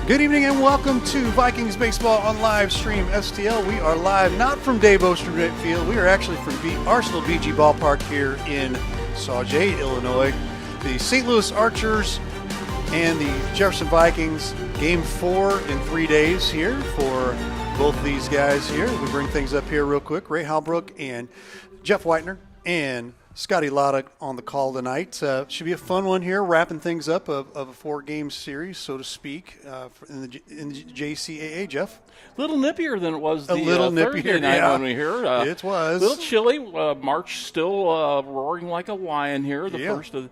Good evening and welcome to Vikings Baseball on live stream STL. We are live not from Dave Osterman Field. We are actually from Arsenal BG Ballpark here in Sauget, Illinois. The St. Louis Archers and the Jefferson Vikings, game 4 in 3 days here for both these guys here. We bring things up here real quick. Ray Halbrook and Jeff Whitener and Scotty Lotta on the call tonight. Should be a fun one here, wrapping things up of a 4-game series, so to speak, in the JCAA, Jeff. A little nippier than it was the nippier, Thursday night when we here. It was. A little chilly. March still roaring like a lion here, the first of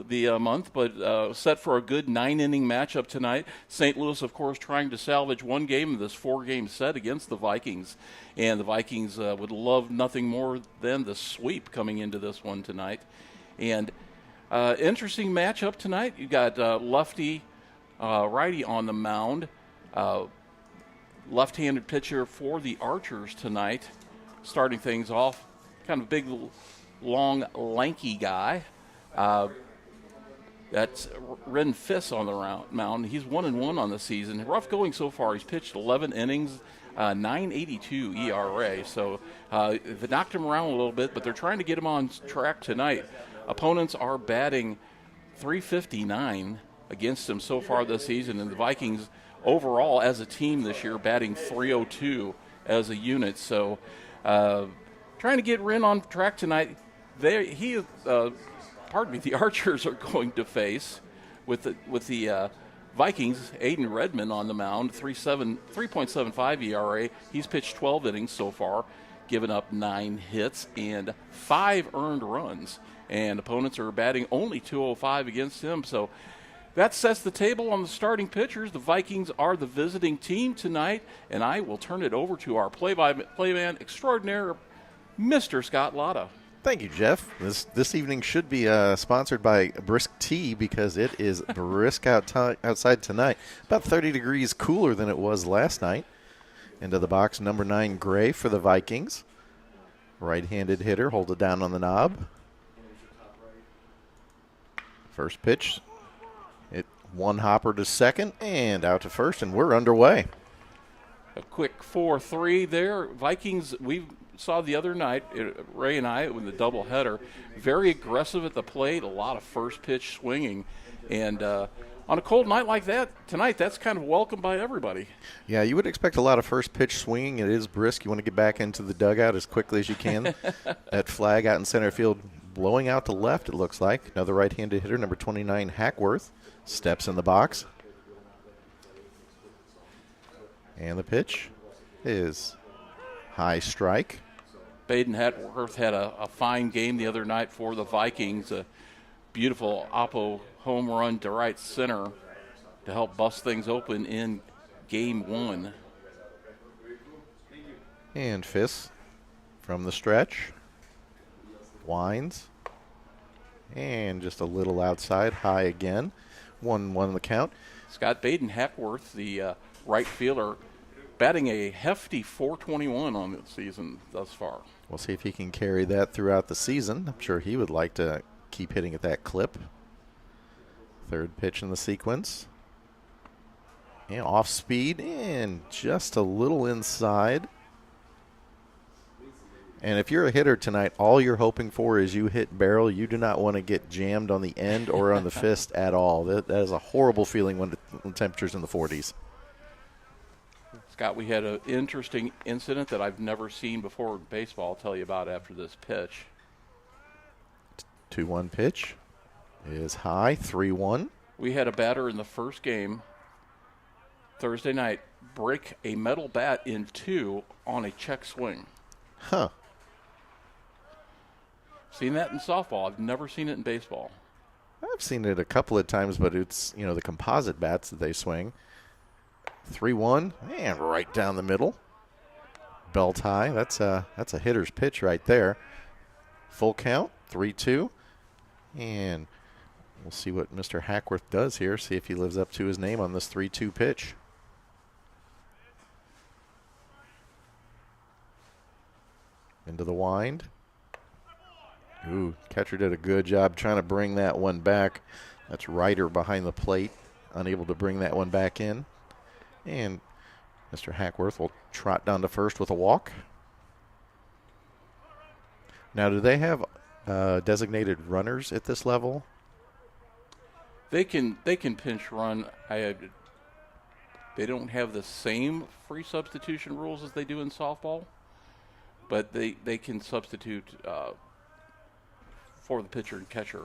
the month, but set for a good 9-inning matchup tonight. St. Louis, of course, trying to salvage one game of this 4-game set against the Vikings. And the Vikings would love nothing more than the sweep coming into this one tonight. And interesting matchup tonight. You got lefty, righty on the mound. Left-handed pitcher for the Archers tonight. Starting things off, kind of big, long, lanky guy. That's Ren Fiss on the mound. He's 1-1 on the season. Rough going so far. He's pitched 11 innings, 9.82 ERA. So they knocked him around a little bit, but they're trying to get him on track tonight. Opponents are batting .359 against him so far this season, and the Vikings overall as a team this year batting .302 as a unit. So trying to get Ren on track tonight. The Archers are going to face with the Vikings, Aiden Redmond on the mound, 3.75 ERA. He's pitched 12 innings so far, given up 9 hits and 5 earned runs. And opponents are batting only .205 against him. So that sets the table on the starting pitchers. The Vikings are the visiting team tonight, and I will turn it over to our play-by-play man extraordinaire, Mr. Scott Lotta. Thank you, Jeff. This evening should be sponsored by Brisk Tea because it is brisk outside tonight. About 30 degrees cooler than it was last night. Into the box, number 9, Gray for the Vikings. Right-handed hitter, hold it down on the knob. First pitch, one hopper to second and out to first, and we're underway. A quick 4-3 there. Vikings, we saw the other night, Ray and I, with the doubleheader, very aggressive at the plate, a lot of first pitch swinging. And on a cold night like that, tonight, that's kind of welcomed by everybody. Yeah, you would expect a lot of first pitch swinging. It is brisk. You want to get back into the dugout as quickly as you can. That flag out in center field blowing out to left, it looks like. Another right-handed hitter, number 29, Hackworth, steps in the box. And the pitch is high strike. Baden Hackworth had a fine game the other night for the Vikings. A beautiful Oppo home run to right center to help bust things open in game 1. And Fiss from the stretch. Winds. And just a little outside, high again. 1-1 the count. Scott Baden Hackworth, the right fielder, batting a hefty .421 on the season thus far. We'll see if he can carry that throughout the season. I'm sure he would like to keep hitting at that clip. Third pitch in the sequence. And off speed and just a little inside. And if you're a hitter tonight, all you're hoping for is you hit barrel. You do not want to get jammed on the end or on the fist at all. That is a horrible feeling when the temperature's in the 40s. Scott, we had an interesting incident that I've never seen before in baseball. I'll tell you about after this pitch. 2-1 pitch is high, 3-1. We had a batter in the first game Thursday night break a metal bat in 2 on a check swing. Huh. Seen that in softball. I've never seen it in baseball. I've seen it a couple of times, but it's, the composite bats that they swing. 3-1, and right down the middle. Belt high. That's a hitter's pitch right there. Full count, 3-2. And we'll see what Mr. Hackworth does here, see if he lives up to his name on this 3-2 pitch. Into the wind. Ooh, catcher did a good job trying to bring that one back. That's Ryder behind the plate, unable to bring that one back in. And Mr. Hackworth will trot down to first with a walk. Now, do they have designated runners at this level? They can pinch run. They don't have the same free substitution rules as they do in softball, but they can substitute for the pitcher and catcher.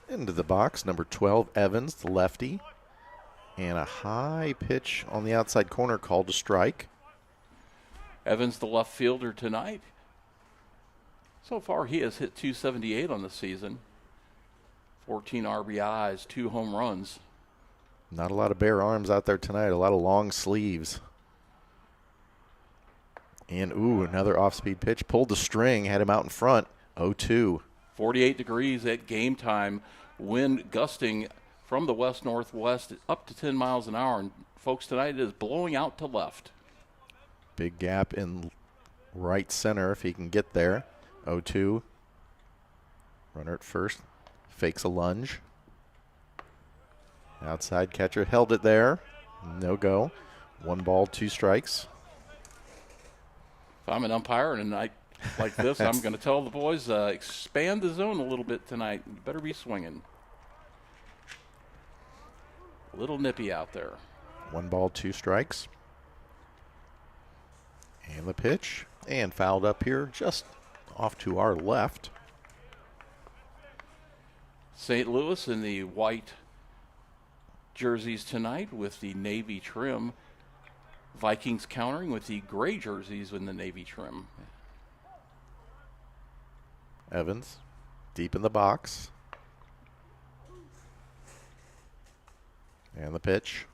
Into the box, number 12, Evans, the lefty. And a high pitch on the outside corner called to strike. Evans, the left fielder tonight. So far, he has hit 278 on the season. 14 RBIs, 2 home runs. Not a lot of bare arms out there tonight, a lot of long sleeves. And, another off-speed pitch. Pulled the string, had him out in front, 0-2. 48 degrees at game time. Wind gusting from the west-northwest up to 10 miles an hour. And, folks, tonight it is blowing out to left. Big gap in right center if he can get there. 0-2. Runner at first. Fakes a lunge. Outside catcher held it there. No go. 1 ball, 2 strikes. If I'm an umpire in a night like this, I'm going to tell the boys, expand the zone a little bit tonight. You better be swinging. A little nippy out there. 1 ball, 2 strikes. And the pitch. And fouled up here just off to our left. St. Louis in the white jerseys tonight with the navy trim. Vikings countering with the gray jerseys with the navy trim. Evans deep in the box. And the pitch.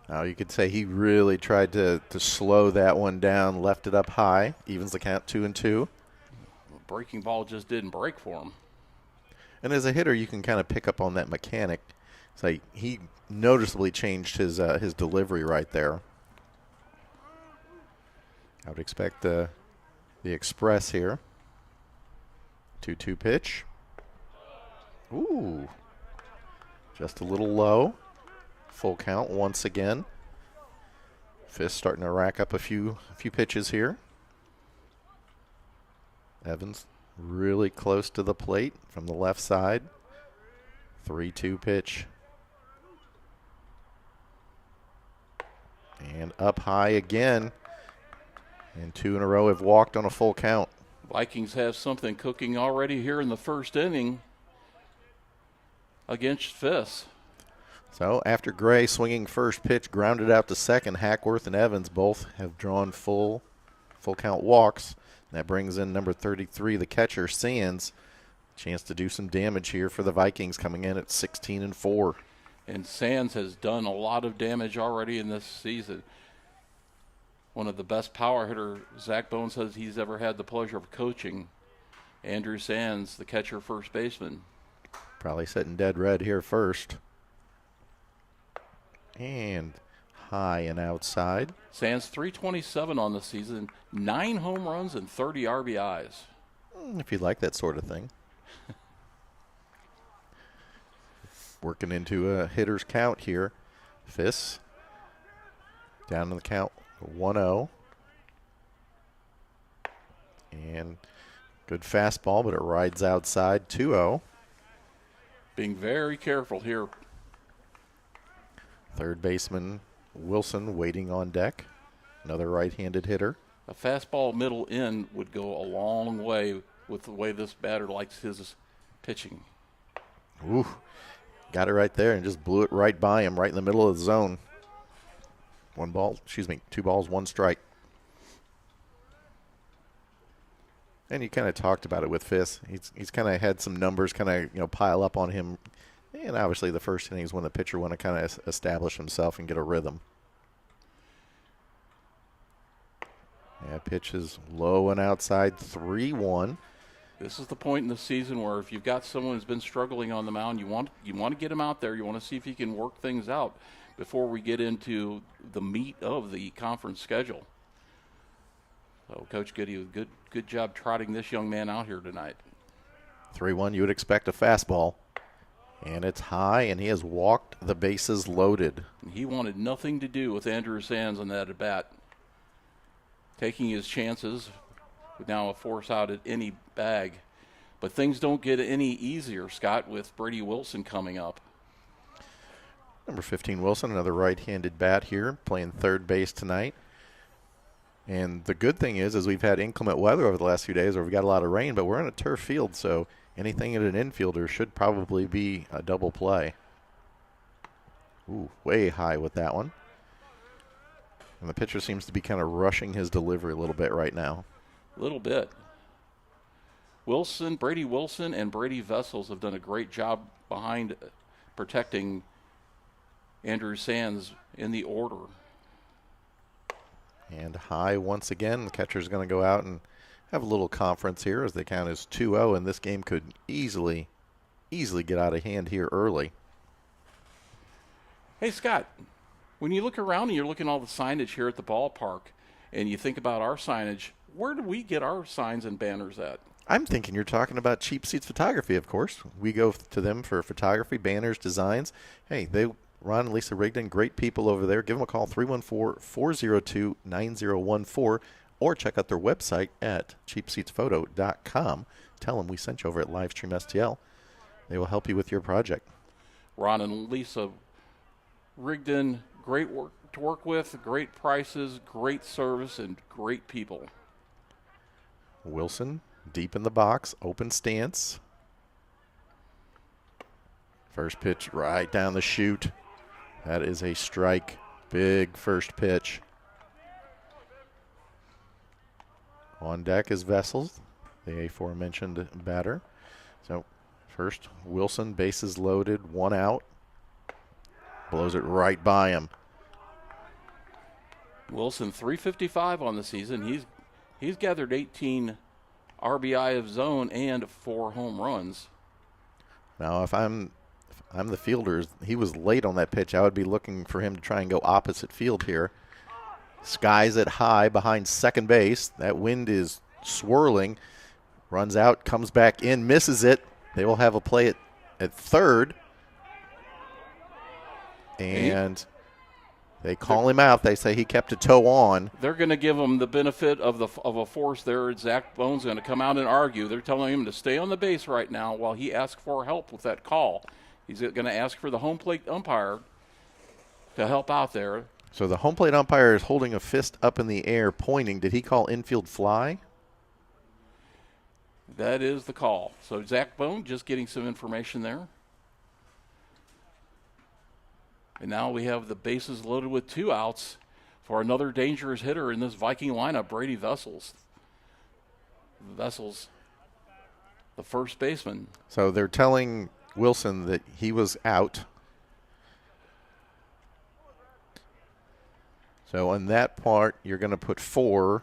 Now you could say he really tried to slow that one down, left it up high, evens the count 2-2. The breaking ball just didn't break for him. And as a hitter, you can kind of pick up on that mechanic. It's like he noticeably changed his delivery right there. I would expect the express here. 2-2 pitch. Ooh. Just a little low. Full count once again. Fist starting to rack up a few pitches here. Evans really close to the plate from the left side. 3-2 pitch. And up high again. And 2 in a row have walked on a full count. Vikings have something cooking already here in the first inning against Fiss. So after Gray swinging first pitch, grounded out to second, Hackworth and Evans both have drawn full count walks. That brings in number 33, the catcher, Sands. Chance to do some damage here for the Vikings, coming in at 16-4. And Sands has done a lot of damage already in this season. One of the best power hitter Zach Bone says he's ever had the pleasure of coaching. Andrew Sands, the catcher, first baseman. Probably sitting dead red here first. And high and outside. Sands 327 on the season, 9 home runs and 30 RBIs. If you like that sort of thing. Working into a hitter's count here. Fiss down in the count 1-0. And good fastball, but it rides outside 2-0. Being very careful here. Third baseman Wilson waiting on deck. Another right-handed hitter. A fastball middle in would go a long way with the way this batter likes his pitching. Ooh, got it right there and just blew it right by him, right in the middle of the zone. 2 balls, 1 strike. And you kind of talked about it with Fiss. He's kind of had some numbers kind of pile up on him. And obviously the first inning is when the pitcher want to kind of establish himself and get a rhythm. Yeah, pitch is low and outside, 3-1. This is the point in the season where if you've got someone who's been struggling on the mound, you want to get him out there. You want to see if he can work things out before we get into the meat of the conference schedule. So, Coach Goody, good job trotting this young man out here tonight. 3-1, you would expect a fastball. And it's high, and he has walked the bases loaded. He wanted nothing to do with Andrew Sands on that at bat. Taking his chances with now a force out at any bag. But things don't get any easier, Scott, with Brady Wilson coming up. Number 15, Wilson, another right-handed bat here, playing third base tonight. And the good thing is we've had inclement weather over the last few days where we've got a lot of rain, but we're on a turf field, so anything at an infielder should probably be a double play. Ooh, way high with that one. And the pitcher seems to be kind of rushing his delivery a little bit right now. A little bit. Brady Wilson and Brady Vessels have done a great job behind protecting Andrew Sands in the order. And high once again. The catcher's going to go out and have a little conference here as the count is 2-0, and this game could easily get out of hand here early. Hey, Scott, when you look around and you're looking at all the signage here at the ballpark and you think about our signage, where do we get our signs and banners at? I'm thinking you're talking about Cheap Seats Photography, of course. We go to them for photography, banners, designs. Hey, Ron and Lisa Rigdon, great people over there. Give them a call, 314-402-9014, or check out their website at cheapseatsphoto.com. Tell them we sent you over at Livestream STL. They will help you with your project. Ron and Lisa Rigdon, great work to work with, great prices, great service, and great people. Wilson, deep in the box, open stance. First pitch right down the chute. That is a strike. Big first pitch. On deck is Vessels, the aforementioned batter. So first, Wilson, bases loaded, one out. Blows it right by him. Wilson, 355 on the season. He's gathered 18 RBI of zone and 4 home runs. Now, if I'm the fielder, he was late on that pitch. I would be looking for him to try and go opposite field here. Skies it high behind second base. That wind is swirling. Runs out, comes back in, misses it. They will have a play at third. And they call him out. They say he kept a toe on. They're going to give him the benefit of a force there. Zach Bone's going to come out and argue. They're telling him to stay on the base right now while he asks for help with that call. He's going to ask for the home plate umpire to help out there. So the home plate umpire is holding a fist up in the air, pointing. Did he call infield fly? That is the call. So Zach Bone just getting some information there. And now we have the bases loaded with 2 outs for another dangerous hitter in this Viking lineup, Brady Vessels. Vessels, the first baseman. So they're telling Wilson that he was out. So on that part, you're going to put 4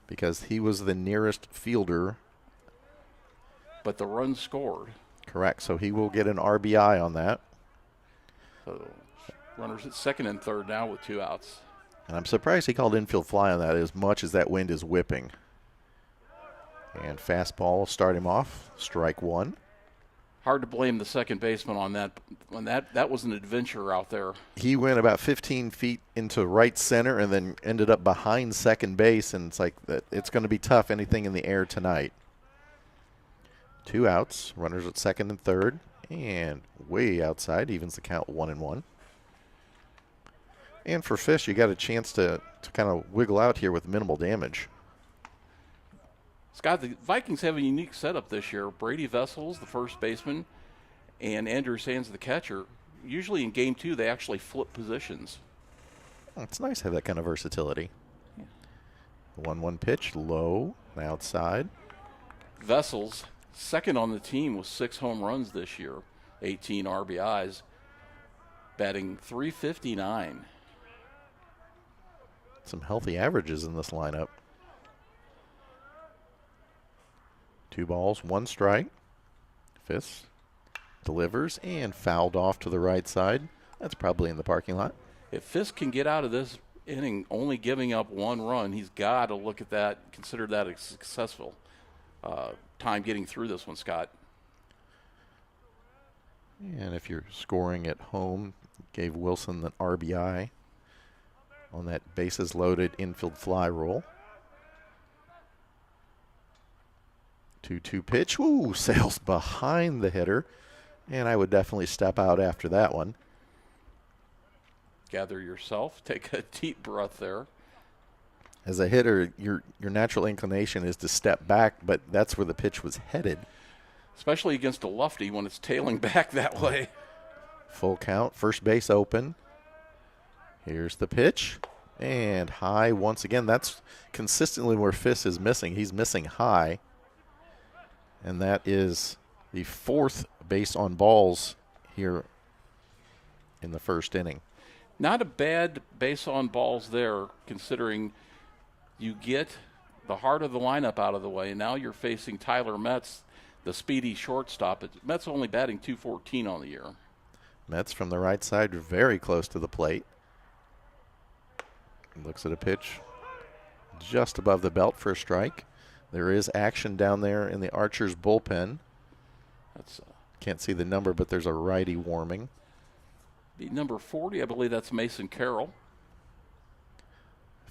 because he was the nearest fielder. But the run scored. Correct. So he will get an RBI on that. So runners at second and third now with 2 outs. And I'm surprised he called infield fly on that as much as that wind is whipping. And fastball will start him off. Strike 1. Hard to blame the second baseman on that. That was an adventure out there. He went about 15 feet into right center and then ended up behind second base, and it's like that. It's going to be tough anything in the air tonight. 2 outs, runners at second and third, and way outside, evens the count 1-1. And for Fish, you got a chance to kind of wiggle out here with minimal damage. Scott, the Vikings have a unique setup this year. Brady Vessels, the first baseman, and Andrew Sands, the catcher. Usually in Game 2, they actually flip positions. It's nice to have that kind of versatility. Yeah. 1-1 pitch, low, outside. Vessels, second on the team with 6 home runs this year, 18 RBIs, batting .359. Some healthy averages in this lineup. 2 balls, 1 strike. Fisk delivers and fouled off to the right side. That's probably in the parking lot. If Fisk can get out of this inning only giving up 1 run, he's got to look at that, consider that a successful time getting through this one, Scott. And if you're scoring at home, gave Wilson the RBI on that bases loaded infield fly roll. 2-2 pitch. Ooh, sails behind the hitter. And I would definitely step out after that one. Gather yourself. Take a deep breath there. As a hitter, your natural inclination is to step back, but that's where the pitch was headed. Especially against a lefty when it's tailing back that way. Full count, first base open. Here's the pitch. And high once again. That's consistently where Fiss is missing. He's missing high. And that is the 4th base on balls here in the first inning. Not a bad base on balls there, considering you get the heart of the lineup out of the way. Now you're facing Tyler Metz, the speedy shortstop. Metz only batting .214 on the year. Metz from the right side, very close to the plate. Looks at a pitch just above the belt for a strike. There is action down there in the Archers bullpen. That's can't see the number, but there's a righty warming. Be number 40, I believe that's Mason Carroll.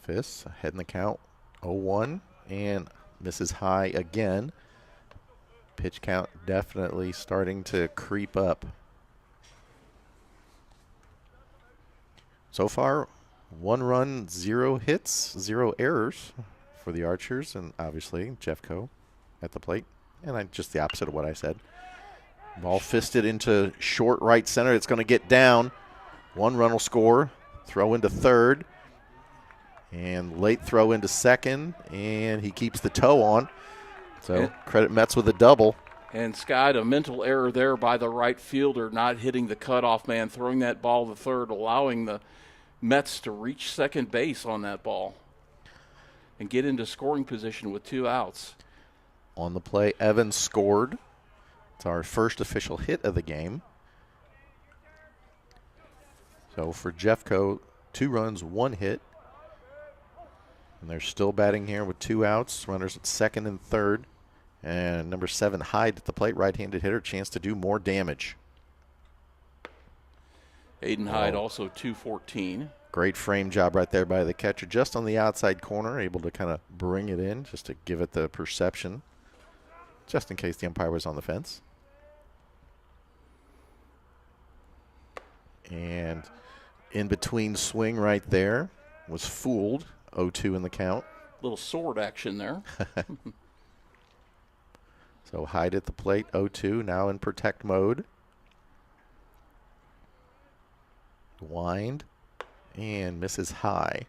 Fiss ahead in the count, 0-1, and misses high again. Pitch count definitely starting to creep up. So far, 1 run, 0 hits, 0 errors for the Archers, and obviously Jeffco at the plate. And just the opposite of what I said. Ball fisted into short right center. It's going to get down. 1 run will score. Throw into third. And late throw into second. And he keeps the toe on. So credit Metz with a double. And Scott, a mental error there by the right fielder, not hitting the cutoff man, throwing that ball to third, allowing the Mets to reach second base on that ball and get into scoring position with 2 outs. On the play, Evans scored. It's our first official hit of the game. So for Jeffco, 2 runs, 1 hit. And they're still batting here with 2 outs. Runners at second and third. And number 7, Hyde at the plate, right-handed hitter, chance to do more damage. Aiden Hyde also .214. Great frame job right there by the catcher, just on the outside corner, able to kind of bring it in just to give it the perception, just in case the umpire was on the fence. And in between swing right there was fooled, 0-2 in the count. Little sword action there. So Hyde at the plate, 0-2, now in protect mode. Wind and misses high.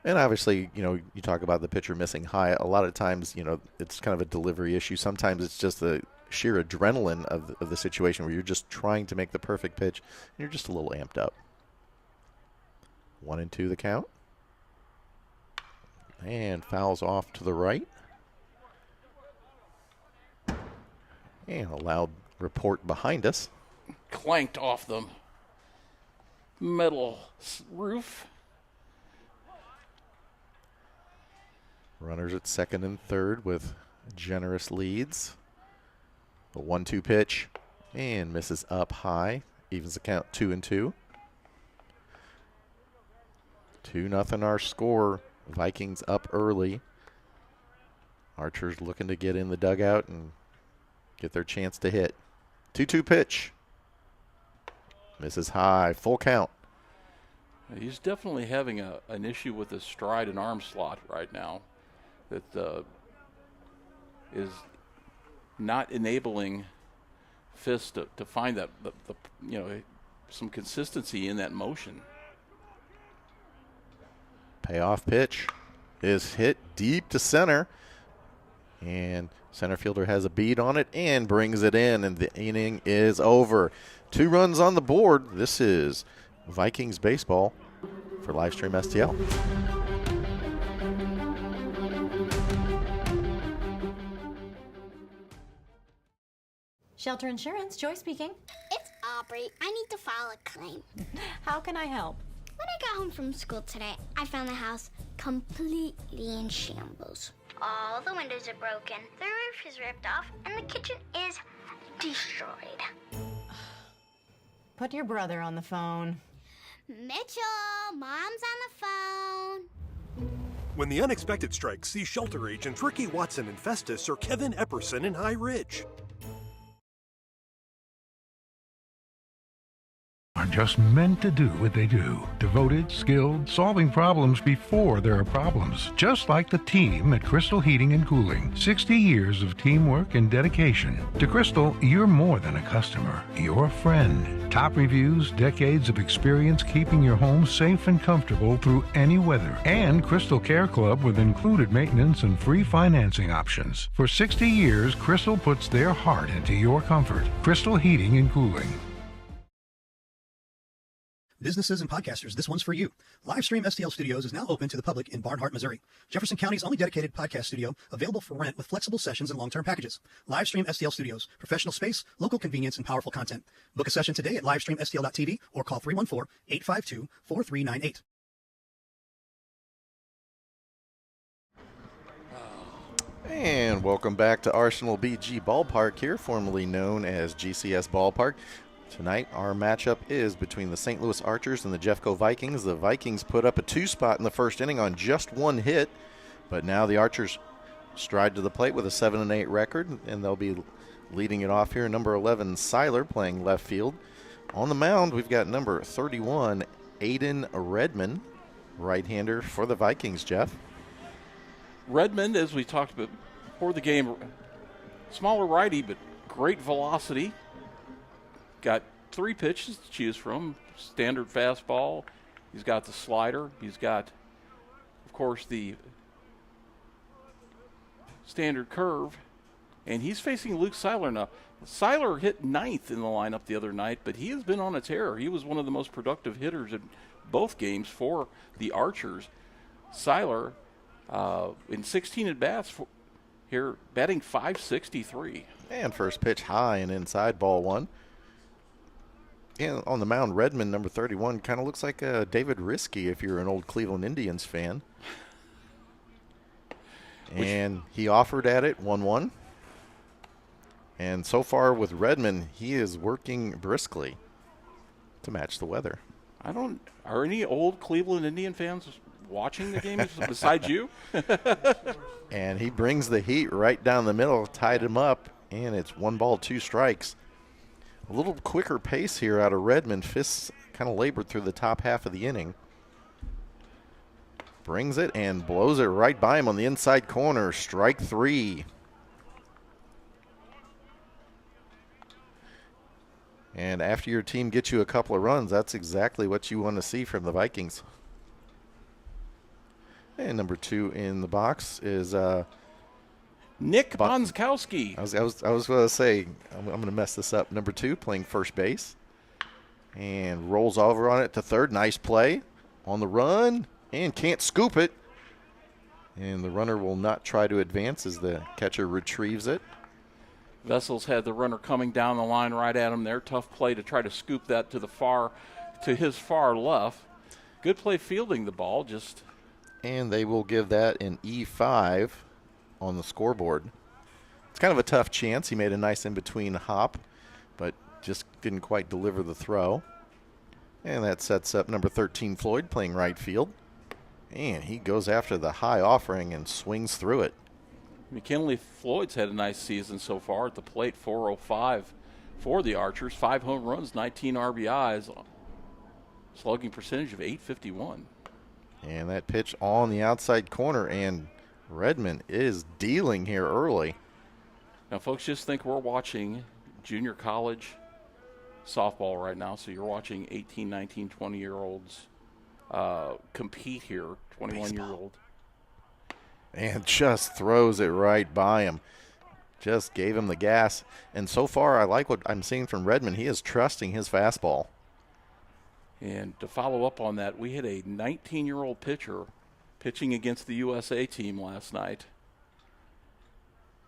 And obviously, you know, you talk about the pitcher missing high. A lot of times, you know, it's kind of a delivery issue. Sometimes it's just the sheer adrenaline of the situation where you're just trying to make the perfect pitch and you're just a little amped up. 1-2 the count. And fouls off to the right. And a loud report behind us. Clanked off the metal roof. Runners at second and third with generous leads. A 1-2 pitch and misses up high. Evens the count 2-2. 2-0 our score. Vikings up early. Archers looking to get in the dugout and get their chance to hit. 2-2 pitch. Misses high. Full count. He's definitely having an issue with his stride and arm slot right now that is not enabling Fiss to find that some consistency in that motion. Payoff pitch is hit deep to center. And center fielder has a bead on it and brings it in, and the inning is over. 2 runs on the board. This is Vikings baseball for Livestream STL. Shelter Insurance, Joy speaking. It's Aubrey. I need to file a claim. How can I help? When I got home from school today, I found the house completely in shambles. All the windows are broken, the roof is ripped off, and the kitchen is destroyed. Put your brother on the phone. Mitchell, Mom's on the phone. When the unexpected strikes, see shelter agents Ricky Watson in Festus or Kevin Epperson in High Ridge. Are just meant to do what they do. Devoted, skilled, solving problems before there are problems. Just like the team at Crystal Heating and Cooling. 60 years of teamwork and dedication. To Crystal, you're more than a customer. You're a friend. Top reviews, decades of experience keeping your home safe and comfortable through any weather. And Crystal Care Club with included maintenance and free financing options. For 60 years, Crystal puts their heart into your comfort. Crystal Heating and Cooling. Businesses and podcasters, this one's for you. Livestream STL Studios is now open to the public in Barnhart, Missouri. Jefferson County's only dedicated podcast studio, available for rent with flexible sessions and long-term packages. Livestream STL Studios, professional space, local convenience, and powerful content. Book a session today at livestreamstl.tv or call 314-852-4398. And welcome back to Arsenal BG Ballpark here, formerly known as GCS Ballpark. Tonight, our matchup is between the St. Louis Archers and the Jeffco Vikings. The Vikings put up a 2-spot in the first inning on just one hit, but now the Archers stride to the plate with a 7-8 record, and they'll be leading it off here. Number 11, Seiler, playing left field. On the mound, we've got number 31, Aiden Redmond, right-hander for the Vikings, Jeff. Redmond, as we talked about before the game, smaller righty, but great velocity. Got 3 pitches to choose from. Standard fastball. He's got the slider. He's got, of course, the standard curve. And he's facing Luke Seiler now. Seiler hit 9th in the lineup the other night, but he has been on a tear. He was one of the most productive hitters in both games for the Archers. Seiler, in 16 at-bats here, batting .563. And first pitch high and inside, ball 1. And on the mound, Redmond, number 31, kind of looks like David Risky if you're an old Cleveland Indians fan. And he offered at it, 1-1. And so far with Redmond, he is working briskly to match the weather. Are any old Cleveland Indian fans watching the game besides you? And he brings the heat right down the middle, tied him up, and it's 1 ball, 2 strikes. A little quicker pace here out of Redmond. Fists kind of labored through the top half of the inning. Brings it and blows it right by him on the inside corner. Strike 3. And after your team gets you a couple of runs, that's exactly what you want to see from the Vikings. And number 2 in the box is Nick Bonskowski. I was going to say, I'm going to mess this up. Number 2, playing first base. And rolls over on it to third. Nice play. On the run. And can't scoop it. And the runner will not try to advance as the catcher retrieves it. Vessels had the runner coming down the line right at him there. Tough play to try to scoop that to his far left. Good play fielding the ball. And they will give that an E5 on the scoreboard. It's kind of a tough chance. He made a nice in-between hop, but just didn't quite deliver the throw. And that sets up number 13, Floyd, playing right field. And he goes after the high offering and swings through it. McKinley Floyd's had a nice season so far at the plate, 405 for the Archers. 5 home runs, 19 RBIs, slugging percentage of .851. And that pitch on the outside corner, and Redmond is dealing here early. Now, folks, just think we're watching junior college softball right now, so you're watching 18, 19, 20-year-olds compete here, 21-year-old. And just throws it right by him. Just gave him the gas. And so far, I like what I'm seeing from Redmond. He is trusting his fastball. And to follow up on that, we had a 19-year-old pitcher pitching against the USA team last night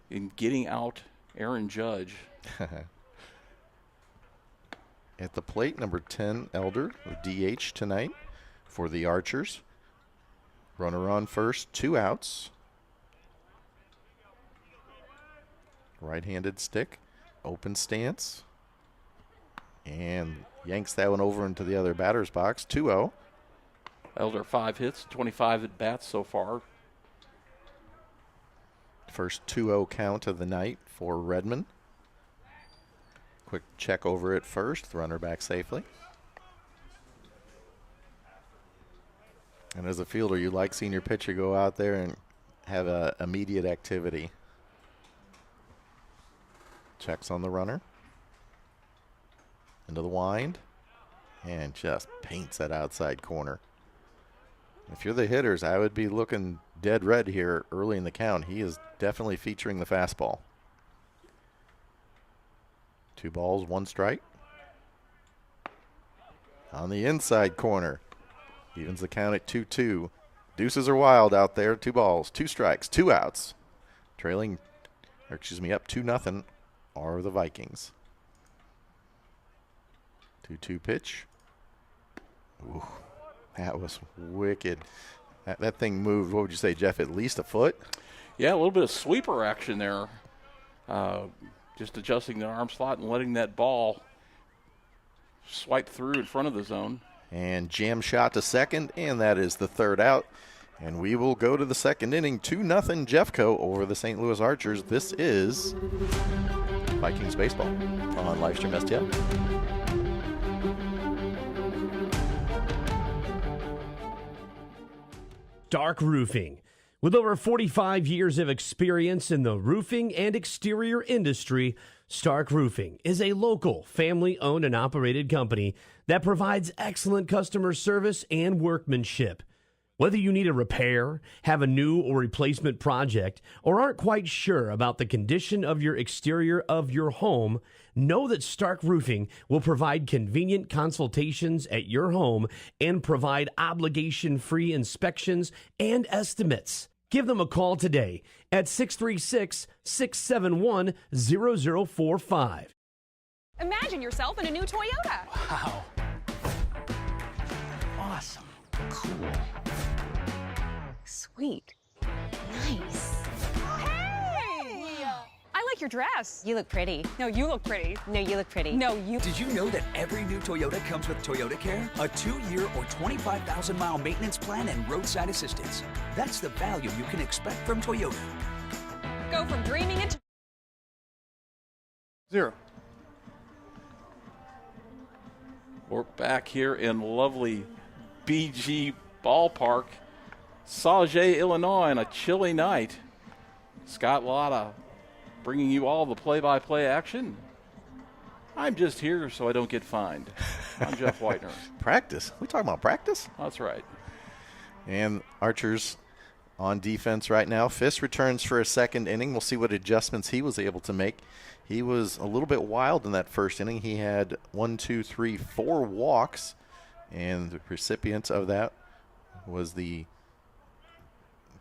in getting out Aaron Judge. At the plate, number 10, Elder, DH tonight for the Archers. Runner on first, 2 outs. Right-handed stick, open stance. And yanks that one over into the other batter's box. 2-0. Elder 5 hits, 25 at bats so far. First 2-0 count of the night for Redmond. Quick check over at first. The runner back safely. And as a fielder, you like seeing your pitcher go out there and have immediate activity. Checks on the runner. Into the wind. And just paints that outside corner. If you're the hitters, I would be looking dead red here early in the count. He is definitely featuring the fastball. 2 balls, 1 strike. On the inside corner. Evens the count at 2-2. Deuces are wild out there. 2 balls, 2 strikes, 2 outs. Up 2-0 are the Vikings. 2-2 pitch. Ooh, that was wicked. That thing moved, what would you say, Jeff, at least a foot? Yeah, a little bit of sweeper action there. Just adjusting the arm slot and letting that ball swipe through in front of the zone. And jam shot to second, and that is the 3rd out. And we will go to the 2nd inning. 2-0 Jeffco over the St. Louis Archers. This is Vikings baseball on Livestream STL. Stark Roofing. With over 45 years of experience in the roofing and exterior industry, Stark Roofing is a local, family-owned and operated company that provides excellent customer service and workmanship. Whether you need a repair, have a new or replacement project, or aren't quite sure about the condition of your exterior of your home, know that Stark Roofing will provide convenient consultations at your home and provide obligation-free inspections and estimates. Give them a call today at 636-671-0045. Imagine yourself in a new Toyota. Wow. Awesome. Cool. Sweet. Nice. Hey! I like your dress. You look pretty. No, you look pretty. No, you look pretty. No, you. Did you know that every new Toyota comes with Toyota Care? A 2-year or 25,000-mile maintenance plan and roadside assistance. That's the value you can expect from Toyota. Go from dreaming into 0. We're back here in lovely BG Ballpark, Sauget, Illinois, on a chilly night. Scott Lotta bringing you all the play-by-play action. I'm just here so I don't get fined. I'm Jeff Whitener. Practice? We talking about practice? That's right. And Archers on defense right now. Fisk returns for a 2nd inning. We'll see what adjustments he was able to make. He was a little bit wild in that 1st inning. He had 4 walks, and the recipient of that was the.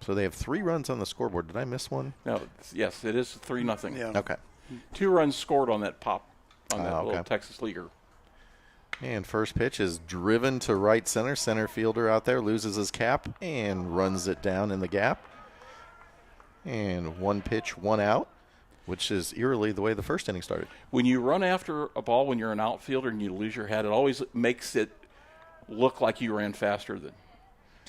So they have 3 runs on the scoreboard. Did I miss one? No, yes, it is 3-0. Yeah. Okay. 2 runs scored on that pop, on that okay. little Texas leaguer. And first pitch is driven to right center. Center fielder out there loses his cap and runs it down in the gap. And 1 pitch, 1 out, which is eerily the way the 1st inning started. When you run after a ball when you're an outfielder and you lose your head, it always makes it look like you ran faster than.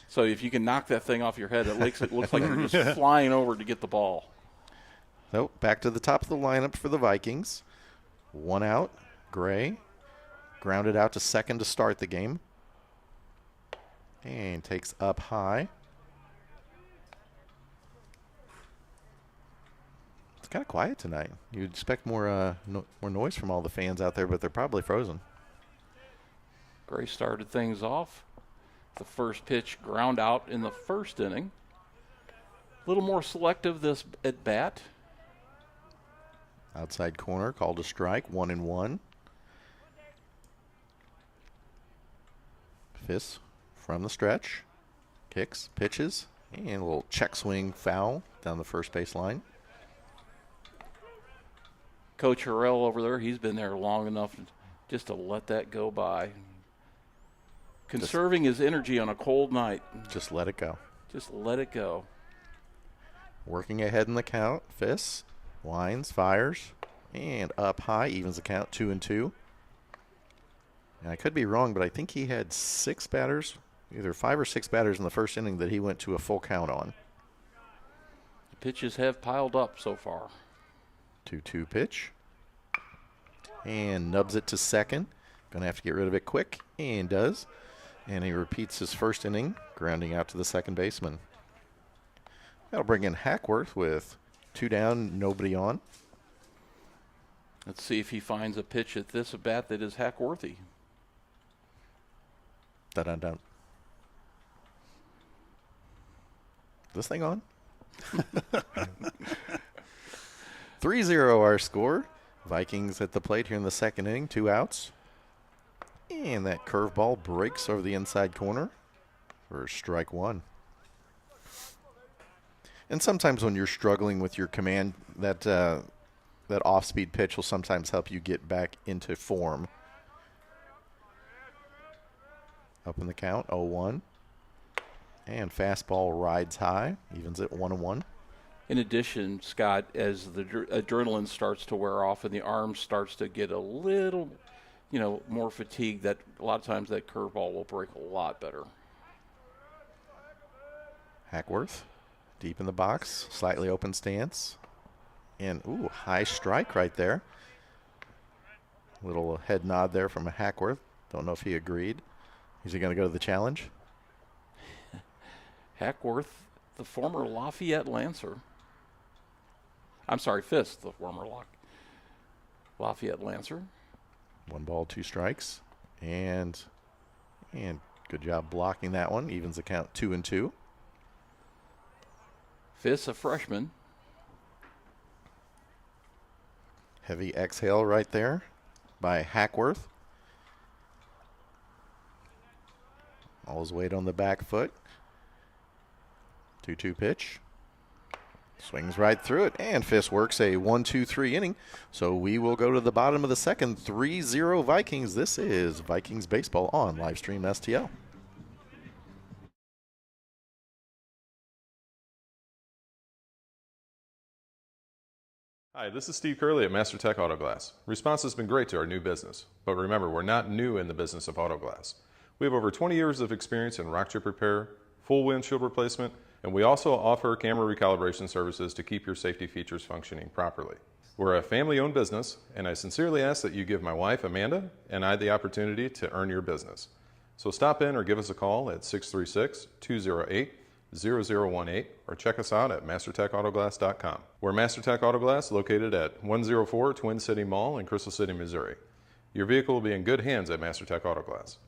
So if you can knock that thing off your head, it makes it look like you're just flying over to get the ball. So back to the top of the lineup for the Vikings. 1 out, Gray. Grounded out to second to start the game. And takes up high. It's kind of quiet tonight. You'd expect more more noise from all the fans out there, but they're probably frozen. Gray started things off. The first pitch ground out in the 1st inning. A little more selective this at bat. Outside corner, called a strike, 1-1. Fisk from the stretch, kicks, pitches, and a little check swing foul down the first base line. Coach Harrell over there, he's been there long enough just to let that go by. Conserving his energy on a cold night. Just let it go. Just let it go. Working ahead in the count, Fisk winds, fires, and up high, evens the count, 2-2. And I could be wrong, but I think he had 6 batters, either 5 or 6 batters in the first inning that he went to a full count on. The pitches have piled up so far. 2-2 pitch. And nubs it to second. Going to have to get rid of it quick, and does. And he repeats his first inning, grounding out to the second baseman. That'll bring in Hackworth with 2 down, nobody on. Let's see if he finds a pitch at this bat that is Hackworthy. Dun-dun-dun. This thing on? 3-0 our score. Vikings at the plate here in the second inning, 2 outs. And that curveball breaks over the inside corner for strike 1. And sometimes when you're struggling with your command, that off-speed pitch will sometimes help you get back into form. Up in the count, 0-1. And fastball rides high, evens it 1-1. In addition, Scott, as the adrenaline starts to wear off and the arm starts to get a little, more fatigued, that a lot of times that curveball will break a lot better. Hackworth, deep in the box, slightly open stance. And, high strike right there. Little head nod there from Hackworth. Don't know if he agreed. Is he going to go to the challenge? Hackworth, the former Lafayette Lancer. I'm sorry, Fisk, the former Lafayette Lancer. 1 ball, 2 strikes. And good job blocking that one. Evens the count 2-2. Fisk, a freshman. Heavy exhale right there by Hackworth. All his weight on the back foot. 2-2 pitch. Swings right through it, and Fisk works a 1-2-3 inning. So we will go to the bottom of the second, 3-0 Vikings. This is Vikings Baseball on Livestream STL. Hi, this is Steve Curley at Master Tech Auto Glass. Response has been great to our new business, but remember, we're not new in the business of auto glass. We have over 20 years of experience in rock chip repair, full windshield replacement, and we also offer camera recalibration services to keep your safety features functioning properly. We're a family-owned business, and I sincerely ask that you give my wife, Amanda, and I the opportunity to earn your business. So stop in or give us a call at 636-208-0018 or check us out at mastertechautoglass.com. We're Master Tech Auto Glass, located at 104 Twin City Mall in Crystal City, Missouri. Your vehicle will be in good hands at Master Tech Auto Glass.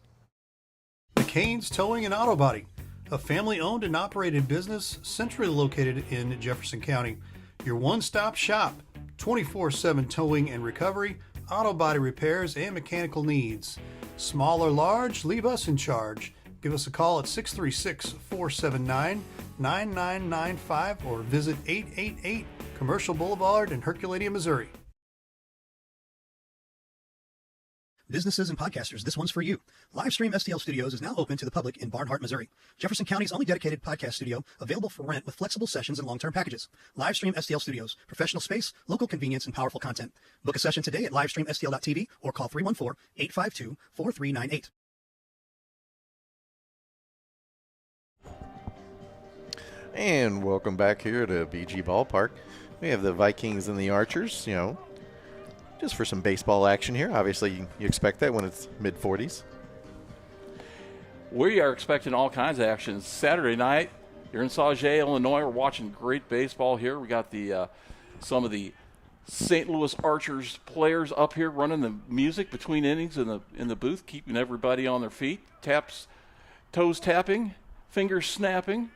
VIKINGS Towing and Auto Body, a family-owned and operated business centrally located in Jefferson County. Your one-stop shop, 24/7 towing and recovery, auto body repairs, and mechanical needs. Small or large, leave us in charge. Give us a call at 636-479-9995 or visit 888 Commercial Boulevard in Herculaneum, Missouri. Businesses and podcasters, this one's for you. Livestream STL Studios is now open to the public in Barnhart, Missouri. Jefferson County's only dedicated podcast studio, available for rent with flexible sessions and long-term packages. Livestream STL Studios, professional space, local convenience, and powerful content. Book a session today at livestreamstl.tv or call 314-852-4398. And welcome back here to BG Ballpark. We have the Vikings and the Archers, just for some baseball action here. Obviously, you expect that when it's mid-40s. We are expecting all kinds of action. Saturday night, you're in Sauget, Illinois. We're watching great baseball here. We got the some of the St. Louis Archers players up here running the music between innings in the booth, keeping everybody on their feet. Toes tapping, fingers snapping.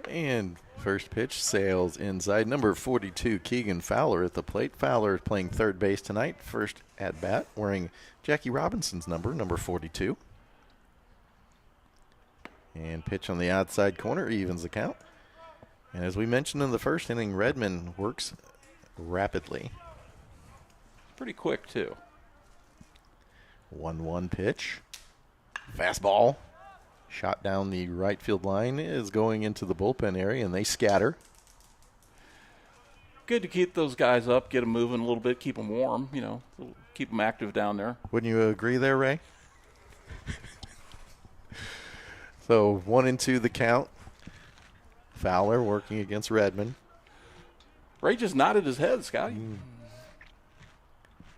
And first pitch sails inside. Number 42, Keegan Fowler at the plate. Fowler is playing third base tonight. First at bat, wearing Jackie Robinson's number 42. And pitch on the outside corner evens the count. And as we mentioned in the first inning, Redmond works rapidly. Pretty quick, too. 1-1 pitch. Fastball. Shot down the right field line, is going into the bullpen area, and they scatter. Good to keep those guys up, get them moving a little bit, keep them warm, keep them active down there. Wouldn't you agree there, Ray? So 1-2 the count. Fowler working against Redmond. Ray just nodded his head, Scotty.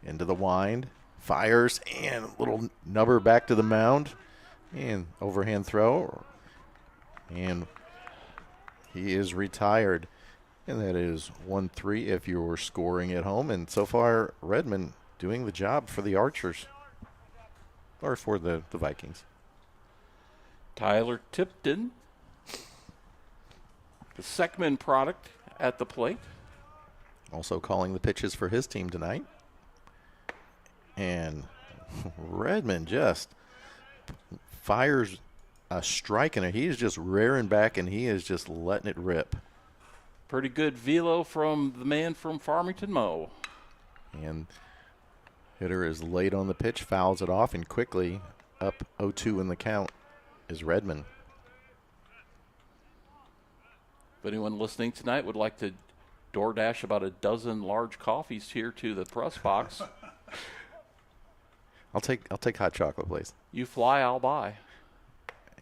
Into the wind. Fires and little nubber back to the mound. And overhand throw. And he is retired. And that is 1-3 if you're scoring at home. And so far, Redmond doing the job for the Archers. Or for the Vikings. Tyler Tipton, the Seckman product at the plate. Also calling the pitches for his team tonight. And Redmond just fires a strike in it. He is just rearing back, and he is just letting it rip. Pretty good velo from the man from Farmington, Mo. And hitter is late on the pitch, fouls it off, and quickly up 0-2 in the count is Redmond. If anyone listening tonight would like to DoorDash about a dozen large coffees here to the press box, I'll take hot chocolate, please. You fly, I'll buy.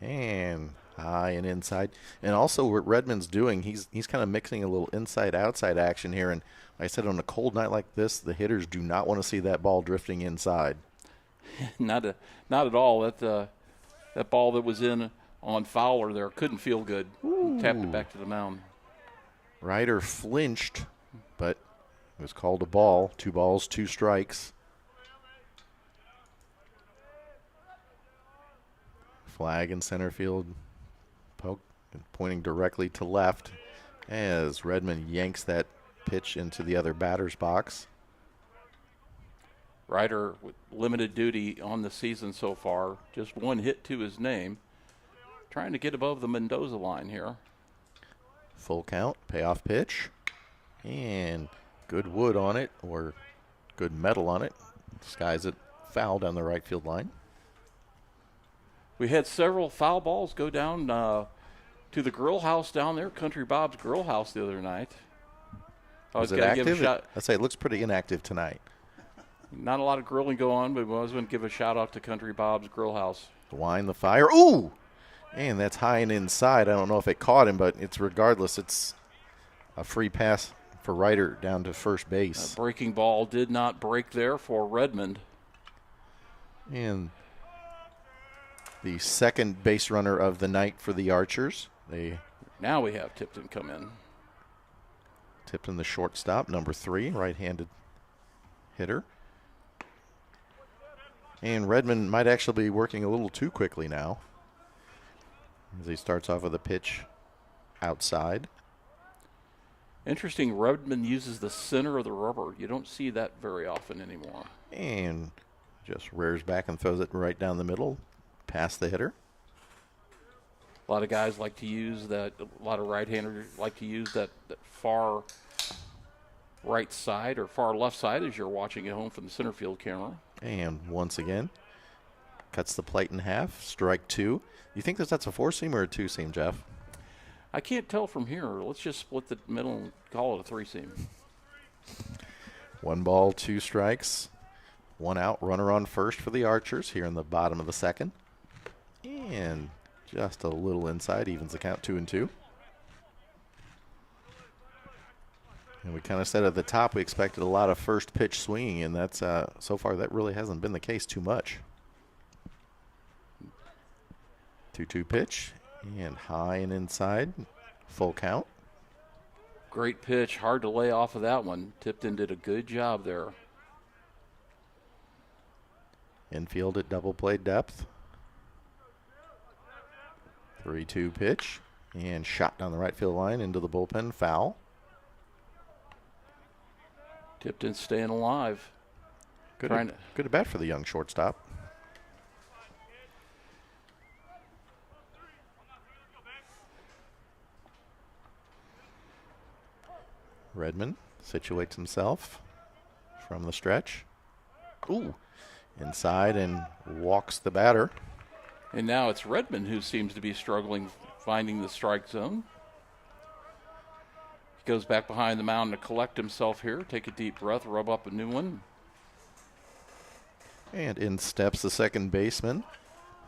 And high and inside. And also what Redmond's doing, he's kind of mixing a little inside-outside action here. And like I said, on a cold night like this, the hitters do not want to see that ball drifting inside. Not at all. That ball that was in on Fowler there couldn't feel good. Ooh. Tapped it back to the mound. Ryder flinched, but it was called a ball. 2 balls, 2 strikes. Flag in center field, pointing directly to left as Redmond yanks that pitch into the other batter's box. Ryder with limited duty on the season so far, just 1 hit to his name. Trying to get above the Mendoza line here. Full count, payoff pitch, and good wood on it, or good metal on it. Skies it foul down the right field line. We had several foul balls go down to the grill house down there, Country Bob's Grill House, the other night. Was it active? I'd say it looks pretty inactive tonight. Not a lot of grilling go on, but I was going to give a shout-out to Country Bob's Grill House. The wind, the fire. Ooh! And that's high and inside. I don't know if it caught him, but it's regardless. It's a free pass for Ryder down to first base. A breaking ball did not break there for Redmond. And the second base runner of the night for the Archers. Now we have Tipton come in. Tipton, the shortstop, number 3, right-handed hitter. And Redmond might actually be working a little too quickly now, as he starts off with a pitch outside. Interesting, Redmond uses the center of the rubber. You don't see that very often anymore. And just rears back and throws it right down the middle, past the hitter. A lot of guys like to use that, a lot of right-handers like to use that far right side or far left side as you're watching at home from the center field camera. And once again, cuts the plate in half, strike 2. You think that's a 4-seam or a 2-seam, Jeff? I can't tell from here. Let's just split the middle and call it a 3-seam. 1 ball, 2 strikes. 1 out, runner on first for the Archers here in the bottom of the second. And just a little inside, evens the count 2-2. And we kind of said at the top we expected a lot of first pitch swinging, and that's so far that really hasn't been the case too much. 2-2 pitch, and high and inside, full count. Great pitch, hard to lay off of that one. Tipton did a good job there. Infield at double play depth. 3-2 pitch, and shot down the right field line into the bullpen, foul. Tipton staying alive. Good at bat for the young shortstop. Redmond situates himself from the stretch. Ooh, inside and walks the batter. And now it's Redmond who seems to be struggling finding the strike zone. He goes back behind the mound to collect himself here, take a deep breath, rub up a new one. And in steps the second baseman.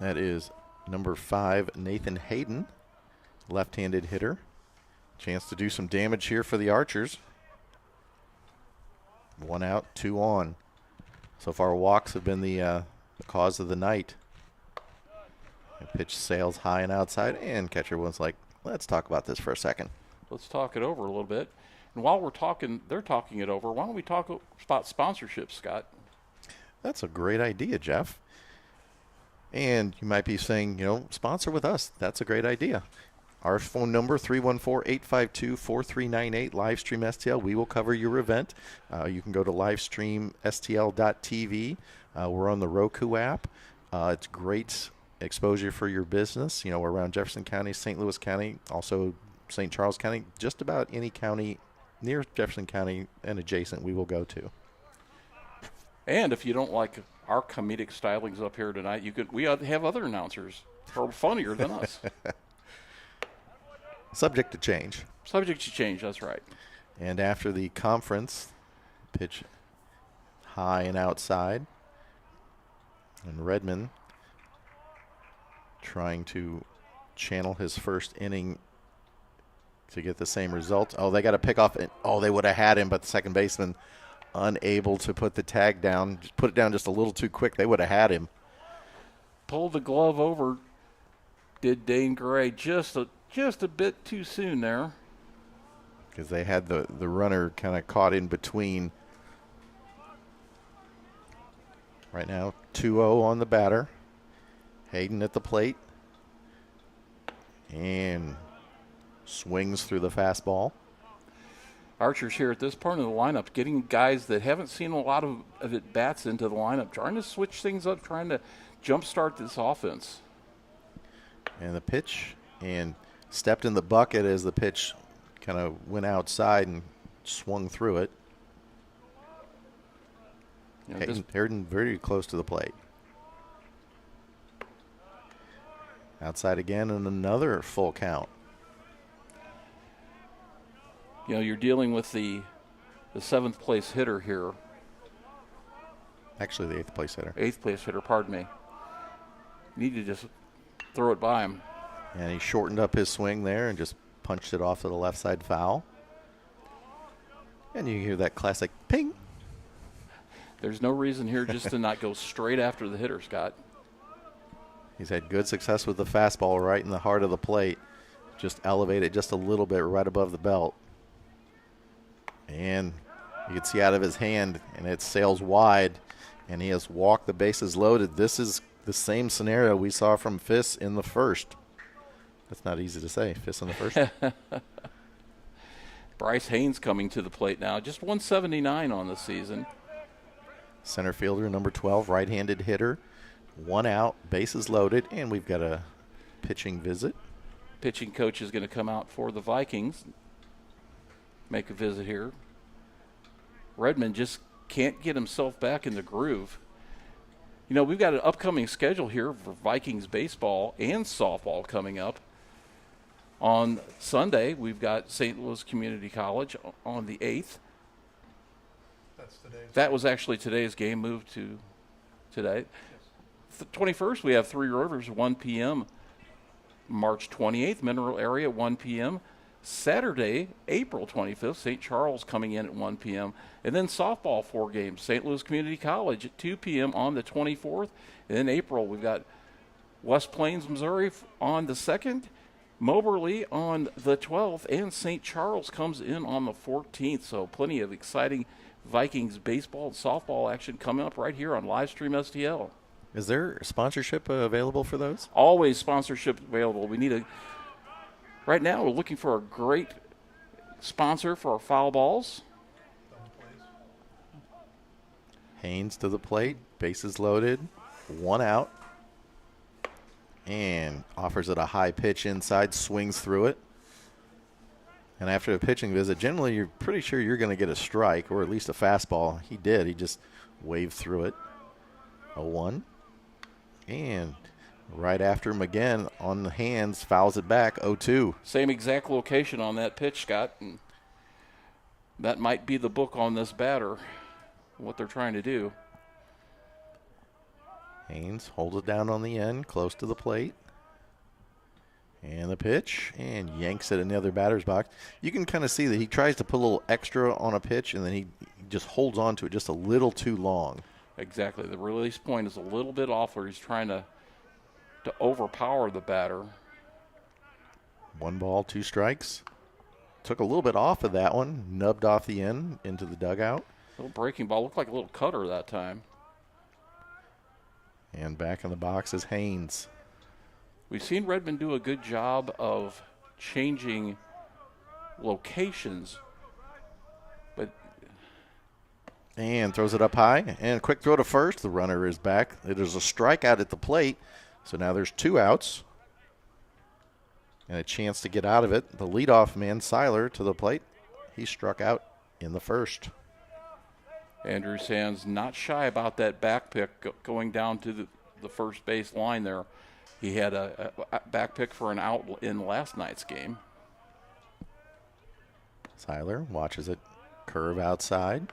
That is number 5, Nathan Hayden, left-handed hitter. Chance to do some damage here for the Archers. 1 out, 2 on. So far, walks have been the cause of the night. The pitch sails high and outside, and catcher was like, let's talk about this for a second. Let's talk it over a little bit. And while they're talking it over, why don't we talk about sponsorships, Scott? That's a great idea, Jeff. And you might be saying, sponsor with us. That's a great idea. Our phone number, 314-852-4398, Livestream STL. We will cover your event. You can go to livestreamstl.tv. We're on the Roku app. It's great exposure for your business. We're around Jefferson County, St. Louis County, also St. Charles County. Just about any county near Jefferson County and adjacent we will go to. And if you don't like our comedic stylings up here tonight, we have other announcers who are funnier than us. Subject to change. Subject to change, that's right. And after the conference, pitch high and outside. And Redmond trying to channel his first inning to get the same result. Oh, they got to pick off. They would have had him, but the second baseman unable to put the tag down. Just put it down just a little too quick. They would have had him. Pulled the glove over, did Dane Gray, just a bit too soon there. Because they had the runner kind of caught in between. Right now, 2-0 on the batter. Hayden at the plate. And swings through the fastball. Archers here at this part of the lineup, getting guys that haven't seen a lot of at-bats into the lineup, trying to switch things up, trying to jumpstart this offense. And the pitch, and stepped in the bucket as the pitch kind of went outside and swung through it. Hayden very close to the plate. Outside again, and another full count. You're dealing with the 7th place hitter here. Actually, the 8th place hitter. 8th place hitter, pardon me. You need to just throw it by him. And he shortened up his swing there and just punched it off to the left side foul. And you hear that classic ping. There's no reason here just to not go straight after the hitter, Scott. He's had good success with the fastball right in the heart of the plate. Just elevate it just a little bit right above the belt. And you can see out of his hand, and it sails wide, and he has walked the bases loaded. This is the same scenario we saw from Fiss in the first. That's not easy to say, Fiss in the first. Bryce Haynes coming to the plate now, just 179 on the season. Center fielder, number 12, right-handed hitter. 1 out, bases loaded, and we've got a pitching visit. Pitching coach is going to come out for the Vikings. Make a visit here. Redmond just can't get himself back in the groove. We've got an upcoming schedule here for Vikings baseball and softball coming up. On Sunday, we've got St. Louis Community College on the 8th. That was actually today's game, moved to today. The 21st, we have Three Rivers, 1 p.m. March 28th, Mineral Area, 1 p.m. Saturday, April 25th, St. Charles coming in at 1 p.m. And then softball 4 games, St. Louis Community College at 2 p.m. on the 24th. And then April, we've got West Plains, Missouri on the 2nd, Moberly on the 12th, and St. Charles comes in on the 14th. So plenty of exciting Vikings baseball and softball action coming up right here on Livestream STL. Is there sponsorship available for those? Always sponsorship available. Right now, we're looking for a great sponsor for our foul balls. Haynes to the plate, bases loaded, 1 out. And offers it a high pitch inside, swings through it. And after a pitching visit, generally you're pretty sure you're going to get a strike or at least a fastball. He did. He just waved through it. 0-1. And right after him again on the hands, fouls it back, 0-2. Same exact location on that pitch, Scott. And that might be the book on this batter, what they're trying to do. Haynes holds it down on the end, close to the plate. And the pitch, and yanks it in the other batter's box. You can kind of see that he tries to put a little extra on a pitch, and then he just holds on to it just a little too long. Exactly. The release point is a little bit off where he's trying to overpower the batter. 1 ball, 2 strikes. Took a little bit off of that one, nubbed off the end into the dugout. Little breaking ball, looked like a little cutter that time. And back in the box is Haynes. We've seen Redmond do a good job of changing locations, and throws it up high, and a quick throw to first. The runner is back. There's a strikeout at the plate, so now there's 2 outs and a chance to get out of it. The leadoff man, Seiler, to the plate. He struck out in the first. Andrew Sands not shy about that back pick going down to the first base line there. He had a back pick for an out in last night's game. Seiler watches it curve outside.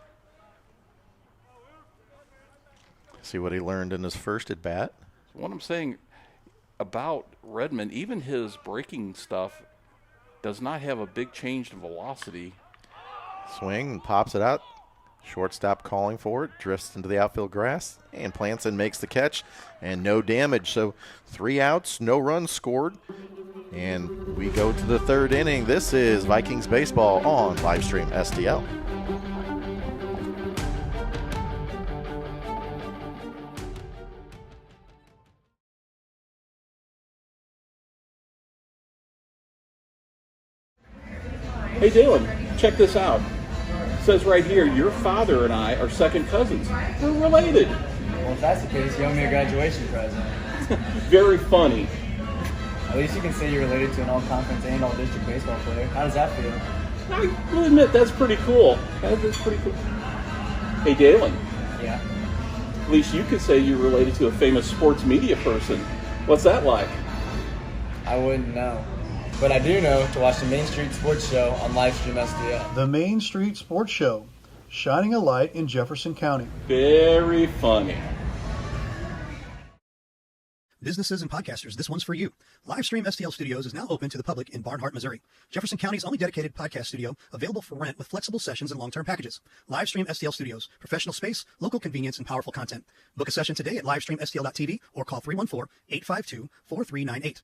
See what he learned in his first at bat. What I'm saying about Redmond, even his breaking stuff does not have a big change in velocity. Swing and pops it out. Shortstop calling for it, drifts into the outfield grass, and plants and makes the catch, and no damage. So 3 outs, no runs scored, and we go to the 3rd inning. This is Vikings baseball on Livestream STL. Hey, Dalen, check this out. It says right here, your father and I are second cousins. We're related. Well, if that's the case, you owe me a graduation present. Very funny. At least you can say you're related to an all-conference and all-district baseball player. How does that feel? I will admit, that's pretty cool. That's pretty cool. Hey, Dalen. Yeah? At least you could say you're related to a famous sports media person. What's that like? I wouldn't know. But I do know to watch the Main Street Sports Show on Livestream STL. The Main Street Sports Show, shining a light in Jefferson County. Very funny. Businesses and podcasters, this one's for you. Livestream STL Studios is now open to the public in Barnhart, Missouri. Jefferson County's only dedicated podcast studio, available for rent with flexible sessions and long-term packages. Livestream STL Studios, professional space, local convenience, and powerful content. Book a session today at livestreamstl.tv or call 314-852-4398.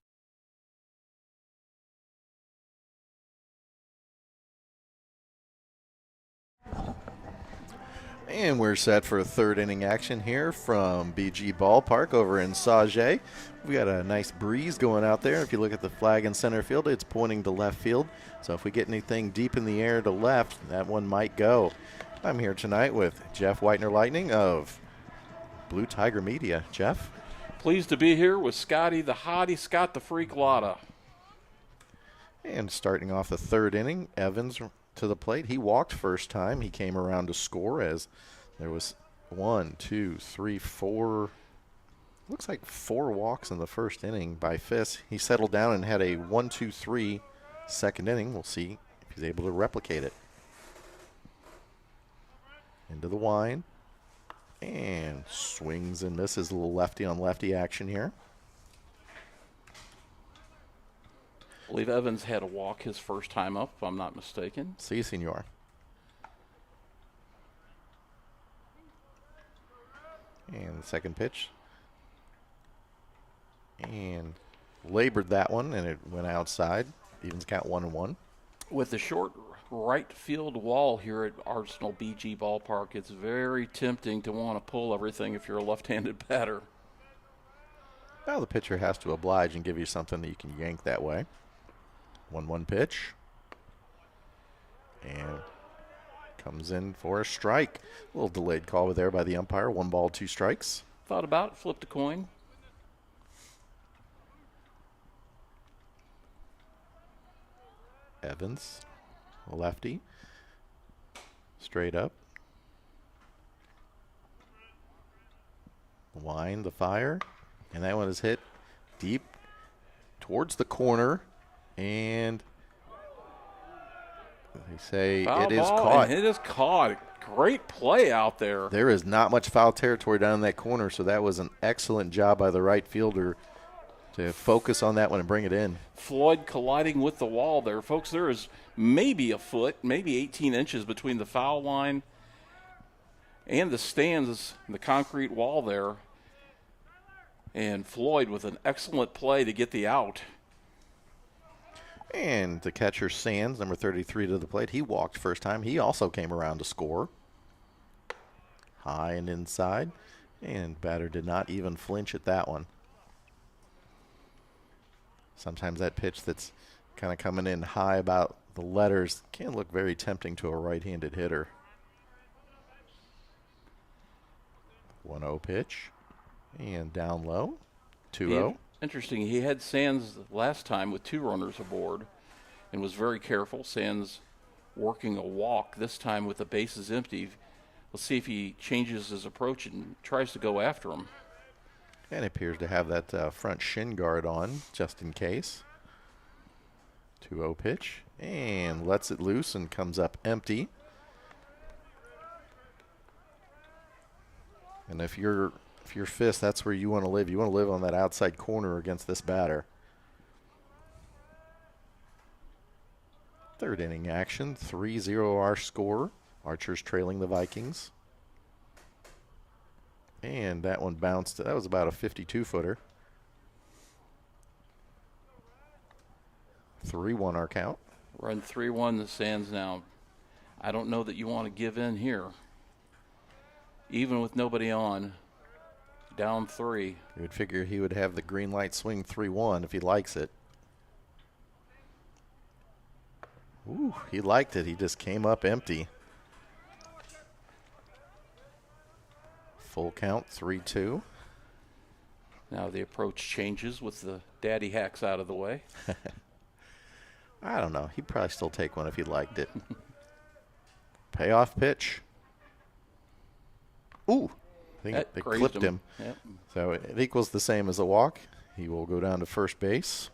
And we're set for 3rd inning action here from BG Ballpark over in Sauget. We got a nice breeze going out there. If you look at the flag in center field, it's pointing to left field. So if we get anything deep in the air to left, that one might go. I'm here tonight with Jeff Whitener-Lightning of Blue Tiger Media. Jeff? Pleased to be here with Scotty the Hottie, Scott the Freak Lotta. And starting off the 3rd inning, Evans to the plate. He walked first time. He came around to score as there was 1, 2, 3, 4. Looks like 4 walks in the first inning by Fiss. He settled down and had a 1-2-3 second inning. We'll see if he's able to replicate it. Into the wind. And swings and misses. A little lefty on lefty action here. I believe Evans had a walk his first time up, if I'm not mistaken. Si, senor. And the second pitch. And labored that one, and it went outside. Evens count 1-1. With the short right field wall here at Arsenal BG Ballpark, it's very tempting to want to pull everything if you're a left-handed batter. Now the pitcher has to oblige and give you something that you can yank that way. 1-1 pitch. And comes in for a strike. A little delayed call there by the umpire. 1 ball, 2 strikes. Thought about it, flipped a coin. Evans, lefty. Straight up. Wind the fire. And that one is hit deep towards the corner. And They say Foul it is ball, caught. and it is caught. Great play out there. There is not much foul territory down in that corner, so that was an excellent job by the right fielder to focus on that one and bring it in. Floyd colliding with the wall there. Folks, there is maybe a foot, maybe 18 inches between the foul line and the stands, the concrete wall there. And Floyd with an excellent play to get the out. And the catcher, Sands, number 33 to the plate. He walked first time. He also came around to score. High and inside. And batter did not even flinch at that one. Sometimes that pitch that's kind of coming in high about the letters can look very tempting to a right-handed hitter. 1-0 pitch. And down low. 2-0. Interesting. He had Sands last time with 2 runners aboard and was very careful. Sands working a walk this time with the bases empty. We'll see if he changes his approach and tries to go after him. And he appears to have that front shin guard on just in case. 2-0 pitch. And lets it loose and comes up empty. And if you're Fist, that's where you want to live. You want to live on that outside corner against this batter. Third inning action, 3-0 our score. Archers trailing the Vikings. And that one bounced. That was about a 52-footer. 3-1 our count. Run 3-1 the Sands now. I don't know that you want to give in here. Even with nobody on. Down 3. You would figure he would have the green light swing 3-1 if he likes it. Ooh, he liked it. He just came up empty. Full count, 3-2. Now the approach changes with the daddy hacks out of the way. I don't know. He'd probably still take one if he liked it. Payoff pitch. Ooh. I think they clipped him. Yep. So it equals the same as a walk. He will go down to first base.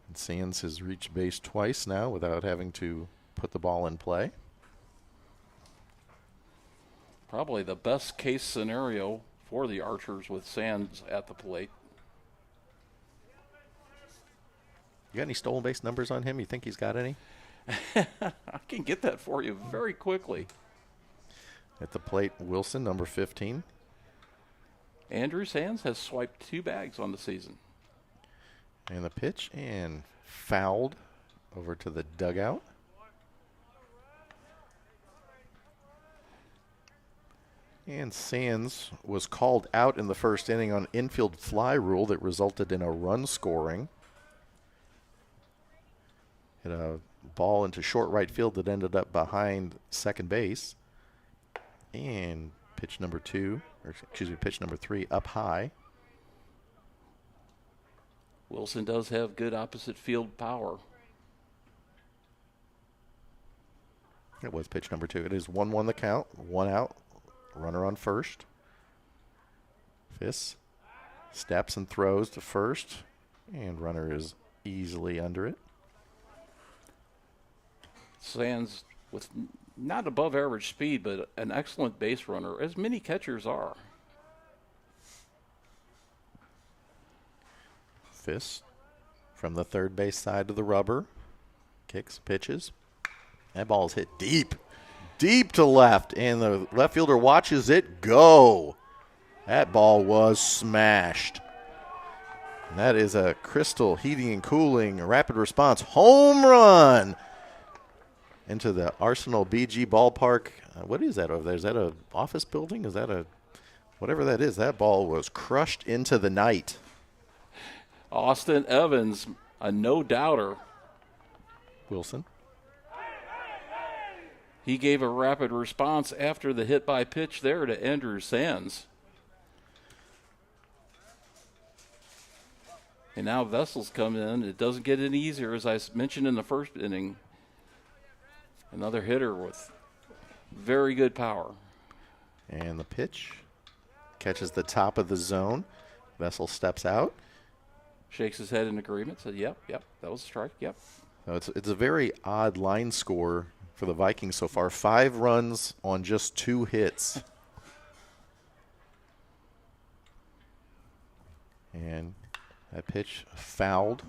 And Sands has reached base twice now without having to put the ball in play. Probably the best case scenario for the Archers with Sands at the plate. You got any stolen base numbers on him? You think he's got any? I can get that for you very quickly. At the plate, Wilson, number 15. Andrew Sands has swiped 2 bags on the season. And the pitch, and fouled over to the dugout. And Sands was called out in the first inning on infield fly rule that resulted in a run scoring. Hit a ball into short right field that ended up behind second base. And pitch number 3 up high. Wilson does have good opposite field power. It was pitch number 2. It is 1-1 the count, 1 out, runner on first. Fist steps and throws to first, and runner is easily under it. Sands with not above average speed, but an excellent base runner, as many catchers are. Fist from the third base side to the rubber. Kicks, pitches. That ball is hit deep to left, and the left fielder watches it go. That ball was smashed. And that is a Crystal Heating and Cooling rapid response home run into the Arsenal BG ballpark. What is that over there? Is that an office building? Is that a whatever that is? That ball was crushed into the night. Austin Evans, a no-doubter. Wilson. He gave a rapid response after the hit by pitch there to Andrew Sands. And now Vessel's come in. It doesn't get any easier, as I mentioned in the first inning. Another hitter with very good power. And the pitch catches the top of the zone. Vessel steps out. Shakes his head in agreement, said, yep, that was a strike, yep. So it's a very odd line score for the Vikings so far. 5 runs on just 2 hits. And that pitch fouled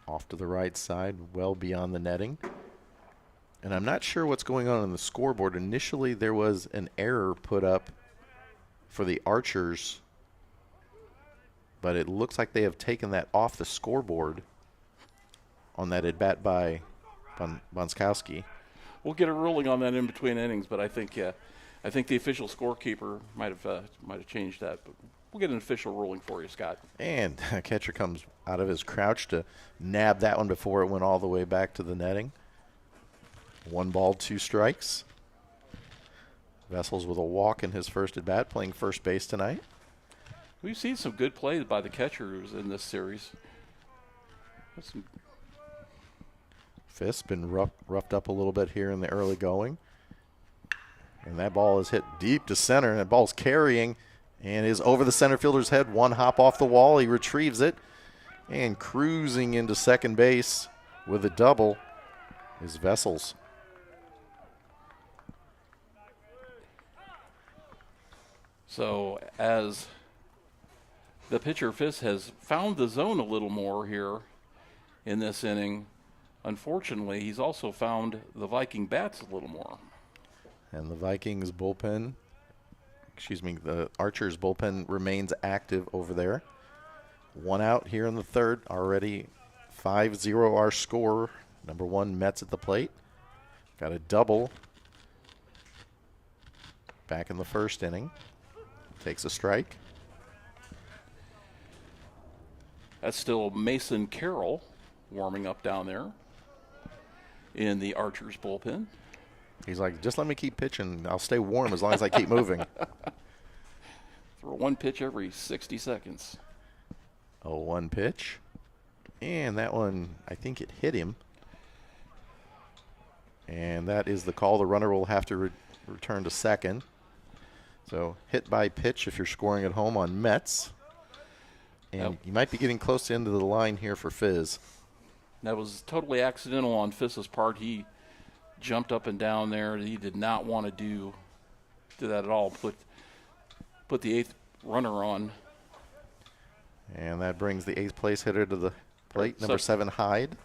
off to the right side, well beyond the netting. And I'm not sure what's going on the scoreboard. Initially, there was an error put up for the Archers, but it looks like they have taken that off the scoreboard on that at-bat by Bonskowski. We'll get a ruling on that in between innings, but I think the official scorekeeper might have changed that. But we'll get an official ruling for you, Scott. And a catcher comes out of his crouch to nab that one before it went all the way back to the netting. 1 ball, 2 strikes. Vessels with a walk in his first at bat, playing first base tonight. We've seen some good plays by the catchers in this series. Fist's been roughed up a little bit here in the early going. And that ball is hit deep to center, and that ball's carrying and is over the center fielder's head. 1 hop off the wall. He retrieves it and cruising into second base with a double is Vessels. So as the pitcher, Fist, has found the zone a little more here in this inning, unfortunately, he's also found the Viking bats a little more. And the Vikings bullpen, the Archers bullpen remains active over there. 1 out here in the third, already 5-0 our score. Number 1 Mets at the plate. Got a double back in the first inning. Takes a strike. That's still Mason Carroll warming up down there in the Archers bullpen. He's like, just let me keep pitching. I'll stay warm as long as I keep moving. Throw 1 pitch every 60 seconds. 0-1 pitch. And that one, I think it hit him. And that is the call. The runner will have to return to second. So hit by pitch if you're scoring at home on Mets. And you might be getting close to the end of the line here for Fizz. That was totally accidental on Fizz's part. He jumped up and down there. He did not want to do that at all. Put the 8th runner on. And that brings the 8th place hitter to the plate, number 7 Hyde.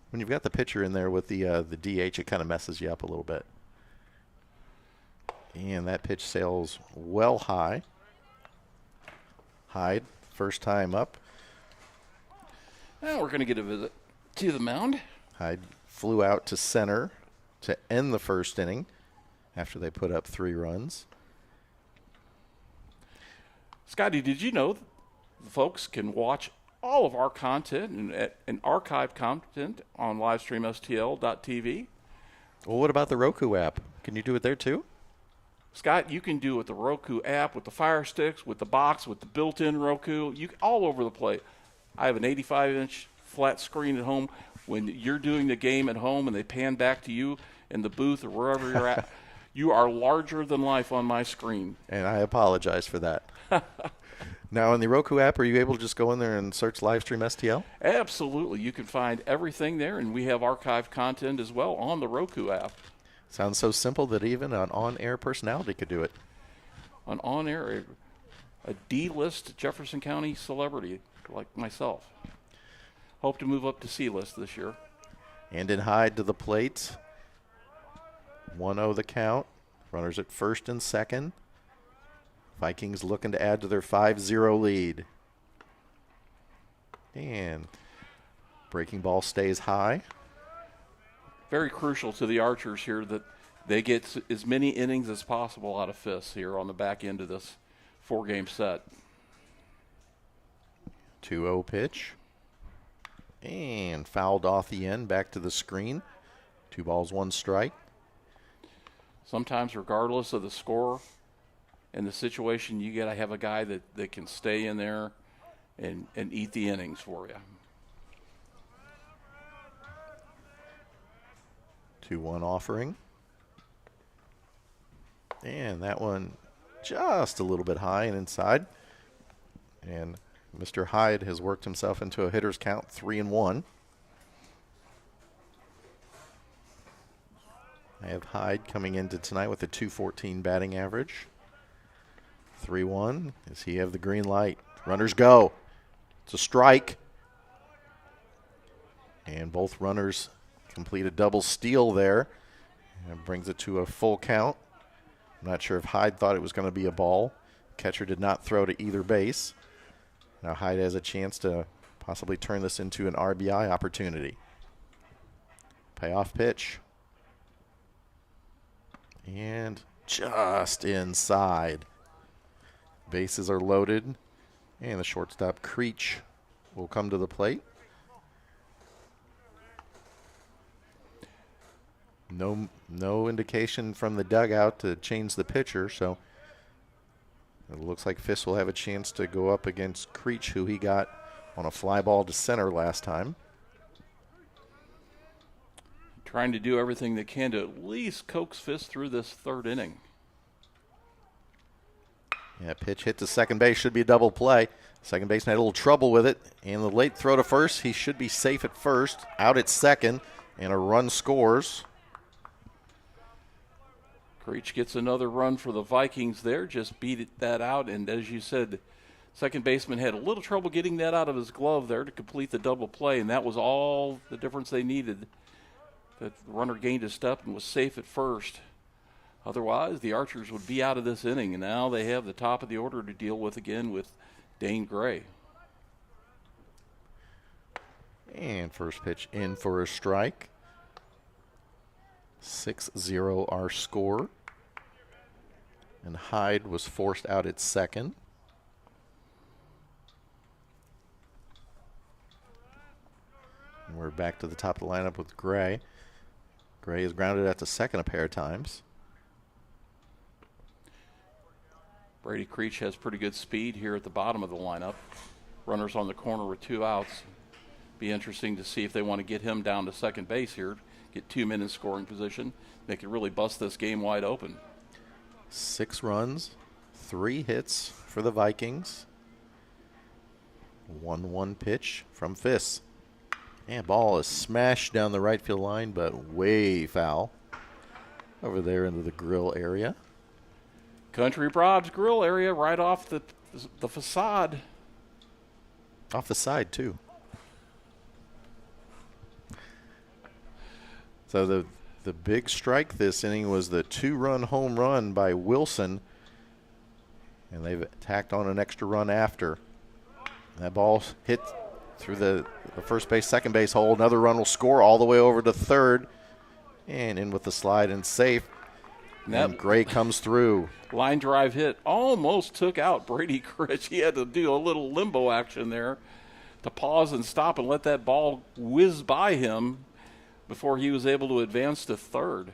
When you've got the pitcher in there with the DH, it kind of messes you up a little bit. And that pitch sails well high. Hyde, first time up. Now we're going to get a visit to the mound. Hyde flew out to center to end the first inning after they put up 3 runs. Scotty, did you know the folks can watch all of our content and archive content on livestreamstl.tv? Well, what about the Roku app? Can you do it there too? Scott, you can do it with the Roku app, with the Fire Sticks, with the box, with the built-in Roku, all over the place. I have an 85-inch flat screen at home. When you're doing the game at home and they pan back to you in the booth or wherever you're at, you are larger than life on my screen. And I apologize for that. Now, in the Roku app, are you able to just go in there and search Livestream STL? Absolutely. You can find everything there, and we have archived content as well on the Roku app. Sounds so simple that even an on-air personality could do it. An on-air, a D-list Jefferson County celebrity like myself. Hope to move up to C-list this year. And in Hyde to the plate. 1-0 the count. Runners at first and second. Vikings looking to add to their 5-0 lead. And breaking ball stays high. Very crucial to the Archers here that they get as many innings as possible out of Fists here on the back end of this 4-game set. 2-0 pitch. And fouled off the end, back to the screen. 2 balls, 1 strike. Sometimes, regardless of the score and the situation, you got to have a guy that can stay in there and eat the innings for you. 2-1 offering. And that one just a little bit high and inside. And Mr. Hyde has worked himself into a hitter's count, 3-1. I have Hyde coming into tonight with a .214 batting average. 3-1. Does he have the green light? Runners go. It's a strike. And both runners complete a double steal there. And brings it to a full count. I'm not sure if Hyde thought it was going to be a ball. Catcher did not throw to either base. Now Hyde has a chance to possibly turn this into an RBI opportunity. Payoff pitch. And just inside. Bases are loaded. And the shortstop, Creech, will come to the plate. No indication from the dugout to change the pitcher, so it looks like Fiss will have a chance to go up against Creech, who he got on a fly ball to center last time. Trying to do everything they can to at least coax Fiss through this third inning. Yeah, pitch hit to second base, should be a double play. Second baseman had a little trouble with it, and the late throw to first. He should be safe at first, out at second, and a run scores. Creech gets another run for the Vikings there, just beat that out, and as you said, second baseman had a little trouble getting that out of his glove there to complete the double play, and that was all the difference they needed. The runner gained a step and was safe at first. Otherwise, the Archers would be out of this inning, and now they have the top of the order to deal with again with Dane Gray. And first pitch in for a strike. 6-0 our score. And Hyde was forced out at second. And we're back to the top of the lineup with Gray. Gray is grounded out to second a pair of times. Brady Creech has pretty good speed here at the bottom of the lineup. Runners on the corner with 2 outs. Be interesting to see if they want to get him down to second base here. Get 2 men in scoring position. They could really bust this game wide open. 6 runs, 3 hits for the Vikings. 1-1 pitch from Fiss. And ball is smashed down the right field line, but way foul. Over there into the grill area. Country Bob's grill area right off the facade. Off the side, too. So the big strike this inning was the 2-run home run by Wilson. And they've tacked on an extra run after. That ball hit through the first base, second base hole. Another run will score all the way over to third. And in with the slide and safe. And Gray comes through. Line drive hit almost took out Brady Creech. He had to do a little limbo action there to pause and stop and let that ball whiz by him before he was able to advance to third.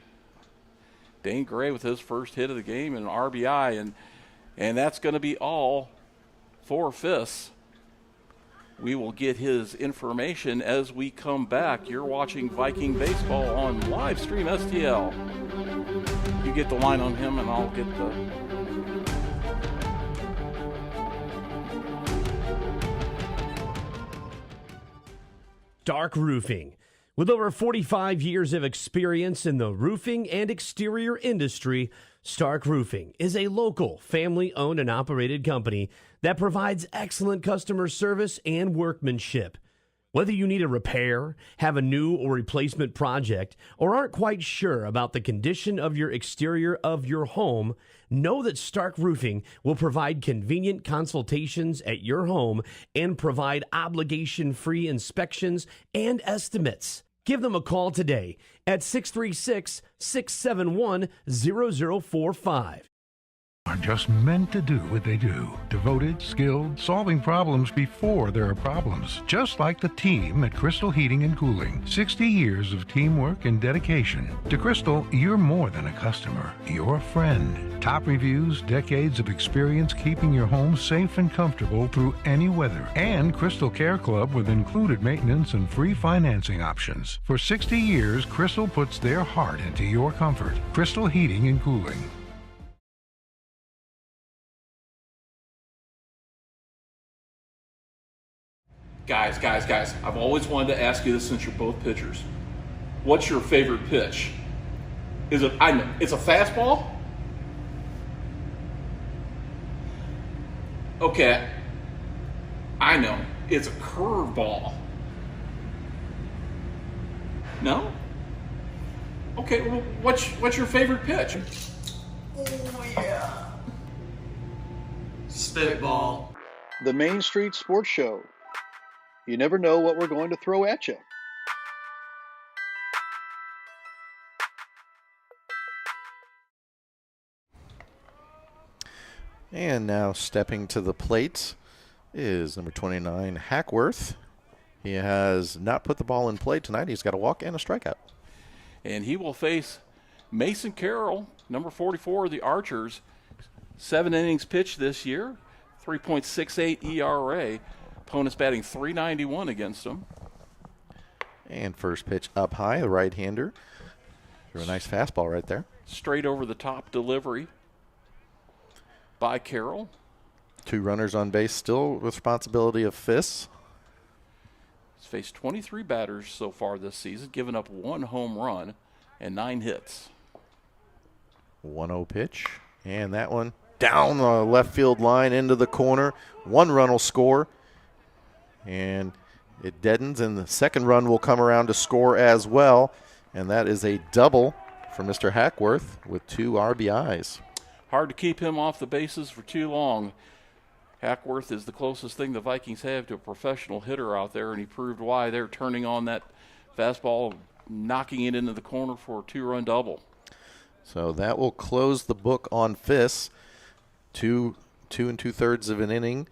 Dane Gray with his first hit of the game and an RBI, and that's going to be all for Fiss. We will get his information as we come back. You're watching Viking Baseball on live stream STL. You get the line on him, and I'll get the... Stark Roofing. With over 45 years of experience in the roofing and exterior industry, Stark Roofing is a local, family-owned and operated company that provides excellent customer service and workmanship. Whether you need a repair, have a new or replacement project, or aren't quite sure about the condition of your exterior of your home, know that Stark Roofing will provide convenient consultations at your home and provide obligation-free inspections and estimates. Give them a call today at 636-671-0045. Are just meant to do what they do. Devoted, skilled, solving problems before there are problems. Just like the team at Crystal Heating and Cooling. 60 years of teamwork and dedication. To Crystal, you're more than a customer. You're a friend. Top reviews, decades of experience keeping your home safe and comfortable through any weather. And Crystal Care Club with included maintenance and free financing options. For 60 years, Crystal puts their heart into your comfort. Crystal Heating and Cooling. Guys, I've always wanted to ask you this since you're both pitchers. What's your favorite pitch? It's a fastball? Okay, I know. It's a curveball. No? Okay, well, what's your favorite pitch? Oh, yeah. Spitball. The Main Street Sports Show. You never know what we're going to throw at you. And now stepping to the plate is number 29, Hackworth. He has not put the ball in play tonight. He's got a walk and a strikeout. And he will face Mason Carroll, number 44 of the Archers. 7 innings pitched this year, 3.68 ERA. Opponent's batting .391 against him. And first pitch up high, the right-hander. Threw a nice fastball right there. Straight over the top delivery by Carroll. 2 runners on base, still responsibility of Fiss. He's faced 23 batters so far this season, given up 1 home run and 9 hits. 1-0 pitch, and that one down the left field line into the corner. 1 run will score, and it deadens, and the second run will come around to score as well, and that is a double for Mr. Hackworth with 2 RBIs. Hard to keep him off the bases for too long. Hackworth is the closest thing the Vikings have to a professional hitter out there, and he proved why. They're turning on that fastball, knocking it into the corner for a 2-run double. So that will close the book on Fiss. 2 2/3 of an inning,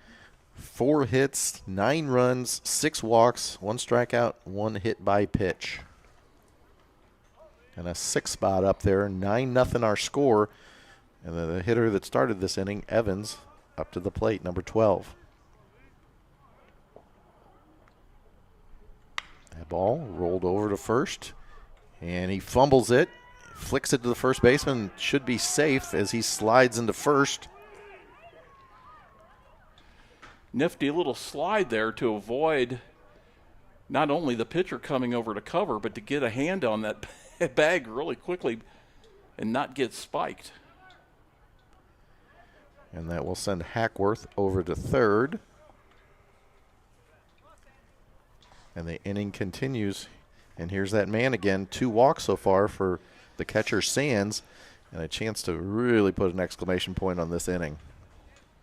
4 hits, 9 runs, 6 walks, 1 strikeout, 1 hit by pitch. And a 6 spot up there, 9-0 our score. And the hitter that started this inning, Evans, up to the plate, number 12. That ball rolled over to first, and he fumbles it, flicks it to the first baseman, should be safe as he slides into first. Nifty little slide there to avoid not only the pitcher coming over to cover, but to get a hand on that bag really quickly and not get spiked. And that will send Hackworth over to third. And the inning continues. And here's that man again. 2 walks so far for the catcher, Sands, and a chance to really put an exclamation point on this inning.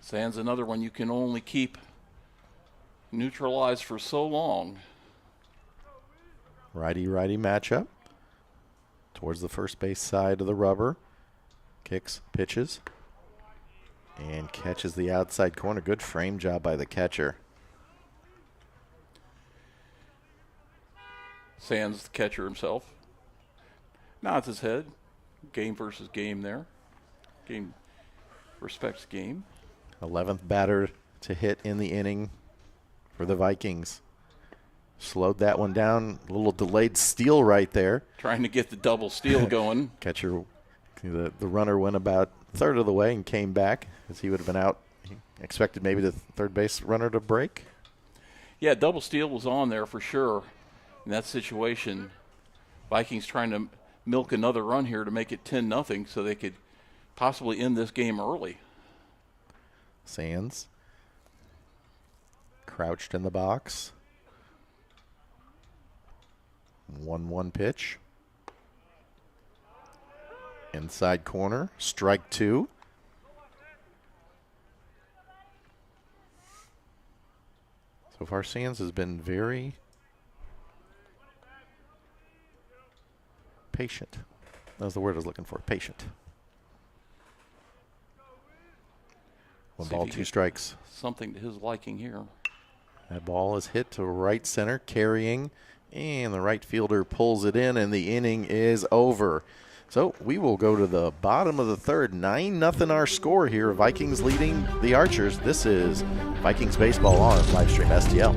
Sands, another one you can only keep neutralized for so long. Righty-righty matchup. Towards the first base side of the rubber. Kicks, pitches, and catches the outside corner. Good frame job by the catcher. Sands, the catcher himself, nods his head. Game versus game there. Game respects game. 11th batter to hit in the inning for the Vikings. Slowed that one down. A little delayed steal right there. Trying to get the double steal going. Catcher, the runner went about a third of the way and came back as he would have been out. He expected maybe the third base runner to break. Yeah, double steal was on there for sure. In that situation, Vikings trying to milk another run here to make it 10-0 so they could possibly end this game early. Sands crouched in the box. 1-1 pitch. Inside corner, strike 2. So far, Sands has been very patient. That was the word I was looking for, patient. 1 ball, 2 strikes. Something to his liking here. That ball is hit to right center, carrying, and the right fielder pulls it in, and the inning is over. So we will go to the bottom of the third. 9-0 our score here. Vikings leading the Archers. This is Vikings Baseball on Livestream STL.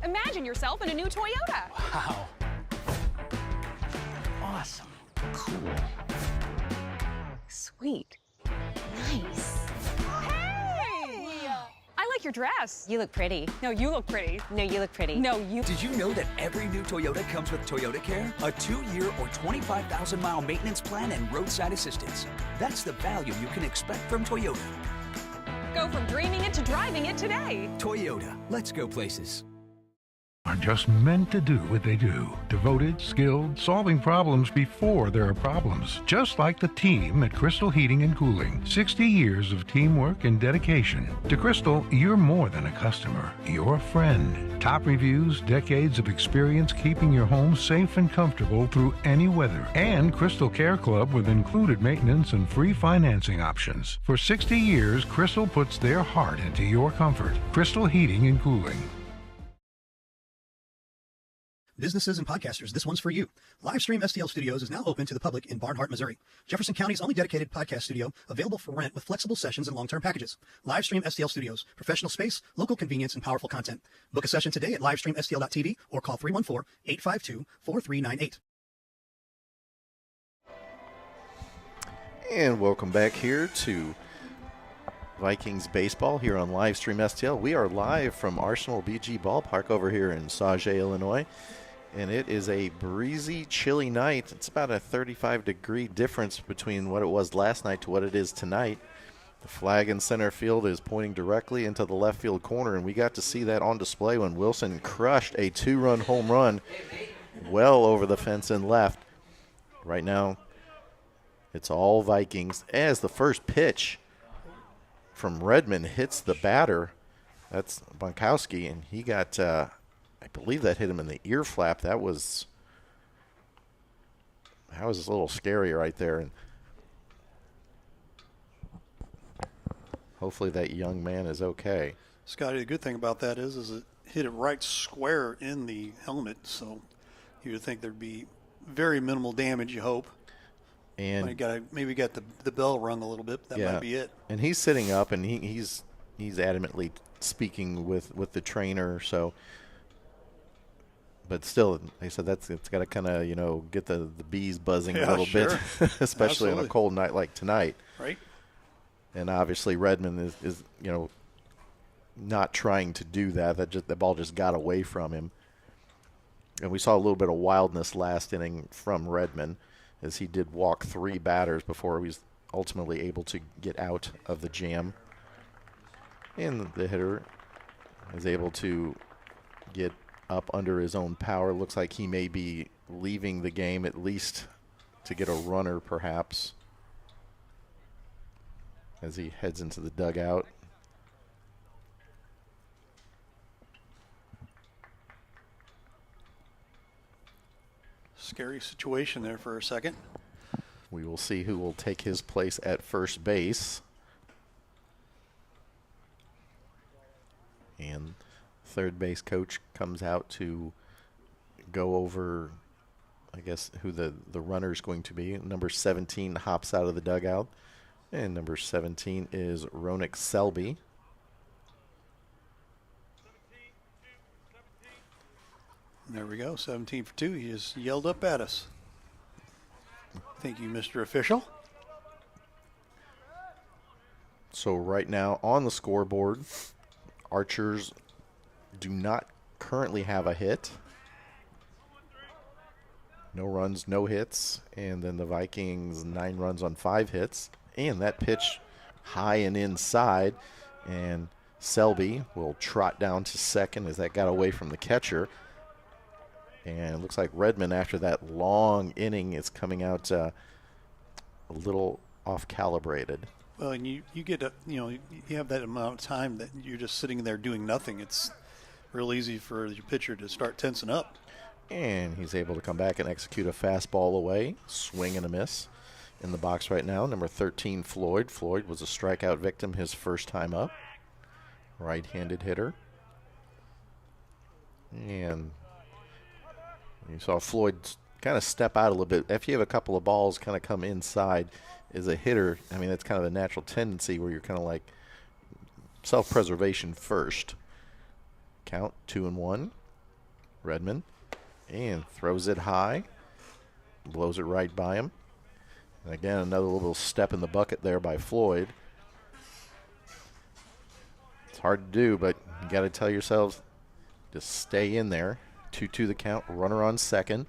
Imagine yourself in a new Toyota. Wow. Awesome. Cool. Wait. Nice. Hey! I like your dress. You look pretty. No, you look pretty. No, you look pretty. No, you. Did you know that every new Toyota comes with Toyota Care? A 2-year or 25,000-mile maintenance plan and roadside assistance. That's the value you can expect from Toyota. Go from dreaming it to driving it today. Toyota, let's go places. Are just meant to do what they do. Devoted, skilled, solving problems before there are problems. Just like the team at Crystal Heating and Cooling. 60 years of teamwork and dedication. To Crystal, you're more than a customer. You're a friend. Top reviews, decades of experience keeping your home safe and comfortable through any weather. And Crystal Care Club with included maintenance and free financing options. For 60 years, Crystal puts their heart into your comfort. Crystal Heating and Cooling. Businesses and podcasters, this one's for you. Livestream STL Studios is now open to the public in Barnhart, Missouri. Jefferson County's only dedicated podcast studio, available for rent with flexible sessions and long-term packages. Livestream STL Studios, professional space, local convenience, and powerful content. Book a session today at livestreamstl.tv or call 314-852-4398. And welcome back here to Vikings baseball here on Livestream STL. We are live from Arsenal BG Ballpark over here in Sauget, Illinois. And it is a breezy, chilly night. It's about a 35-degree difference between what it was last night to what it is tonight. The flag in center field is pointing directly into the left field corner, and we got to see that on display when Wilson crushed a 2-run home run well over the fence and left. Right now, it's all Vikings as the first pitch from Redmond hits the batter. That's Bonkowski, and he got, I believe that hit him in the ear flap. That was a little scary right there. And hopefully that young man is okay. Scotty, the good thing about that is it hit it right square in the helmet, so you would think there'd be very minimal damage, you hope. And maybe got the bell rung a little bit. That might be it. And he's sitting up, and he's adamantly speaking with the trainer. So, but still, they said it's got to kind of get the bees buzzing a little bit, especially on a cold night like tonight. Right. And obviously Redmond is not trying to do that. The ball just got away from him. And we saw a little bit of wildness last inning from Redmond, as he did walk 3 batters before he was ultimately able to get out of the jam. And the hitter is able to get up under his own power. Looks like he may be leaving the game, at least to get a runner perhaps, as he heads into the dugout. Scary situation there for a second. We will see who will take his place at first base. And third base coach comes out to go over, I guess, who the runner is going to be. Number 17 hops out of the dugout. And number 17 is Ronick Selby. There we go, 17 for 2. He just yelled up at us. Thank you, Mr. Official. So right now on the scoreboard, Archers do not currently have a hit. No runs, no hits. And then the Vikings 9 runs on 5 hits. And that pitch high and inside. And Selby will trot down to second as that got away from the catcher. And it looks like Redmond, after that long inning, is coming out a little off-calibrated. Well, and you get you have that amount of time that you're just sitting there doing nothing. It's real easy for your pitcher to start tensing up. And he's able to come back and execute a fastball away. Swing and a miss in the box right now. Number 13, Floyd. Floyd was a strikeout victim his first time up. Right-handed hitter. And you saw Floyd kind of step out a little bit. After you have a couple of balls kind of come inside, as a hitter, I mean, that's kind of a natural tendency where you're kind of like self-preservation first. Count 2-1. Redmond. And throws it high. Blows it right by him. And again, another little step in the bucket there by Floyd. It's hard to do, but you got to tell yourselves to stay in there. 2-2 the count, runner on second.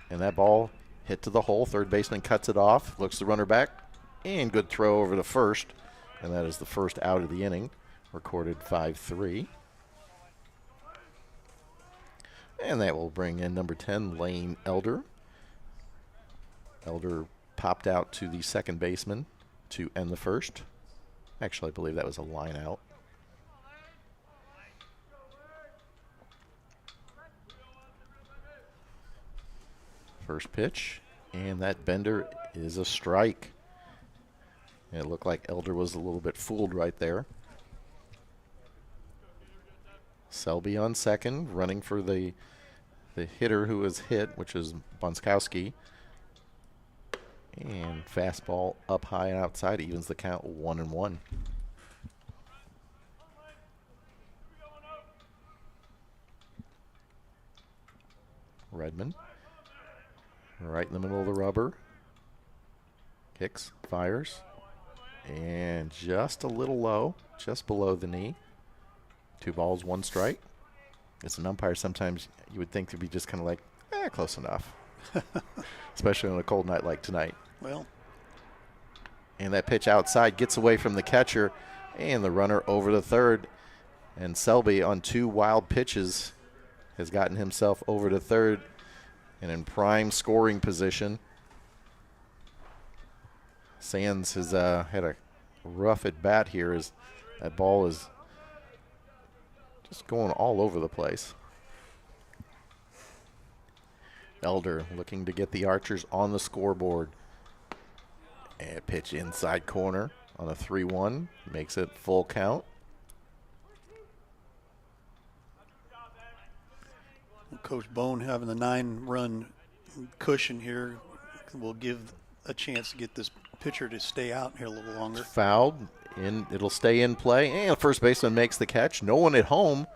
And that ball hit to the hole. Third baseman cuts it off, looks the runner back, and good throw over to first. And that is the first out of the inning, recorded 5-3. And that will bring in number 10, Lane Elder. Elder popped out to the second baseman to end the first. Actually, I believe that was a line out. First pitch, and that bender is a strike. And it looked like Elder was a little bit fooled right there. Selby on second, running for the hitter who was hit, which is Bonskowski. And fastball up high and outside, evens the count 1-1. Redmond, right in the middle of the rubber. Kicks, fires, and just a little low, just below the knee. 2 balls, 1 strike. As an umpire, sometimes you would think to be just kind of like, close enough. Especially on a cold night like tonight. Well. And that pitch outside gets away from the catcher, and the runner over to third. And Selby on 2 wild pitches has gotten himself over to third and in prime scoring position. Sands has had a rough at bat here as that ball is just going all over the place. Elder looking to get the Archers on the scoreboard. And pitch inside corner on a 3-1. Makes it full count. Coach Bone having the 9-run cushion here will give a chance to get this pitcher to stay out here a little longer. Fouled. It'll stay in play. And first baseman makes the catch. No one at home.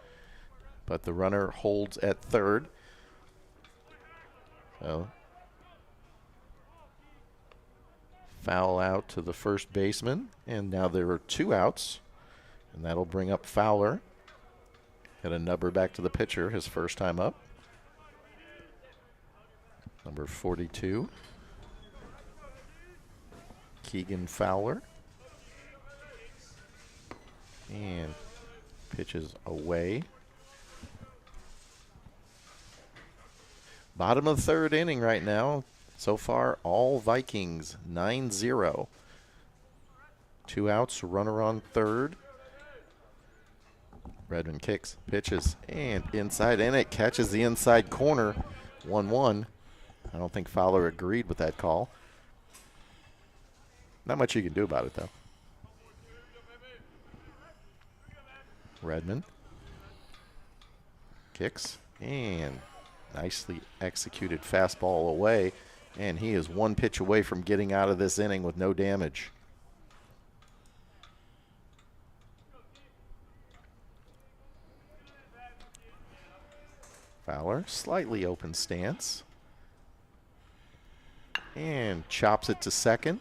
But the runner holds at third. So foul out to the first baseman, and now there are 2 outs, and that'll bring up Fowler. Hit a nubber back to the pitcher, his first time up. Number 42, Keegan Fowler. And pitches away. Bottom of the third inning right now. So far, all Vikings, 9-0. 2 outs, runner on third. Redmond kicks, pitches, and inside, and it catches the inside corner. 1-1. I don't think Fowler agreed with that call. Not much you can do about it, though. Redmond kicks, and nicely executed fastball away, and he is 1 pitch away from getting out of this inning with no damage. Fowler, slightly open stance, and chops it to second.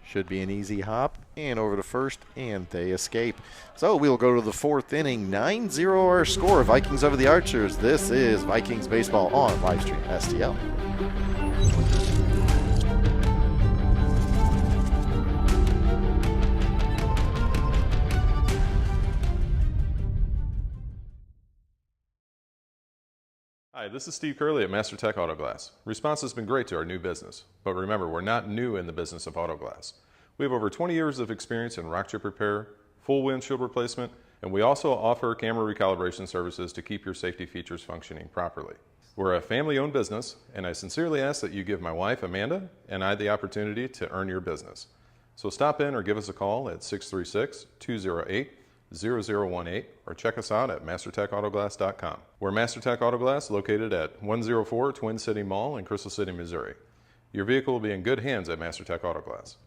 Should be an easy hop, and over to first, and they escape. So we'll go to the 4th inning. 9-0 our score. Vikings over the Archers. This is Vikings Baseball on Livestream STL. Hi, this is Steve Curley at Master Tech Auto Glass. Response has been great to our new business, but remember, we're not new in the business of auto glass. We have over 20 years of experience in rock chip repair, full windshield replacement, and we also offer camera recalibration services to keep your safety features functioning properly. We're a family-owned business, and I sincerely ask that you give my wife, Amanda, and I the opportunity to earn your business. So stop in or give us a call at 636-208-0018 or check us out at mastertechautoglass.com. We're Master Tech Auto Glass, located at 104 Twin City Mall in Crystal City, Missouri. Your vehicle will be in good hands at Master Tech Auto Glass.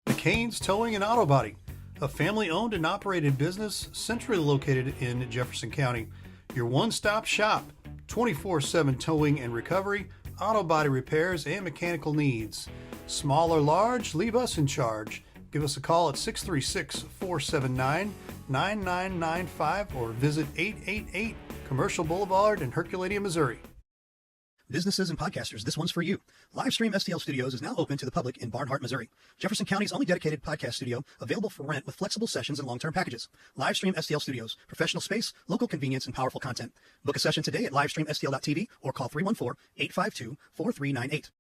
VIKINGS Towing and Auto Body, a family-owned and operated business centrally located in Jefferson County. Your one-stop shop, 24/7 towing and recovery, auto body repairs, and mechanical needs. Small or large, leave us in charge. Give us a call at 636-479-9995 or visit 888 Commercial Boulevard in Herculaneum, Missouri. Businesses and podcasters, this one's for you. Livestream STL Studios is now open to the public in Barnhart, Missouri. Jefferson County's only dedicated podcast studio, available for rent with flexible sessions and long-term packages. Livestream STL Studios, professional space, local convenience, and powerful content. Book a session today at livestreamstl.tv or call 314-852-4398.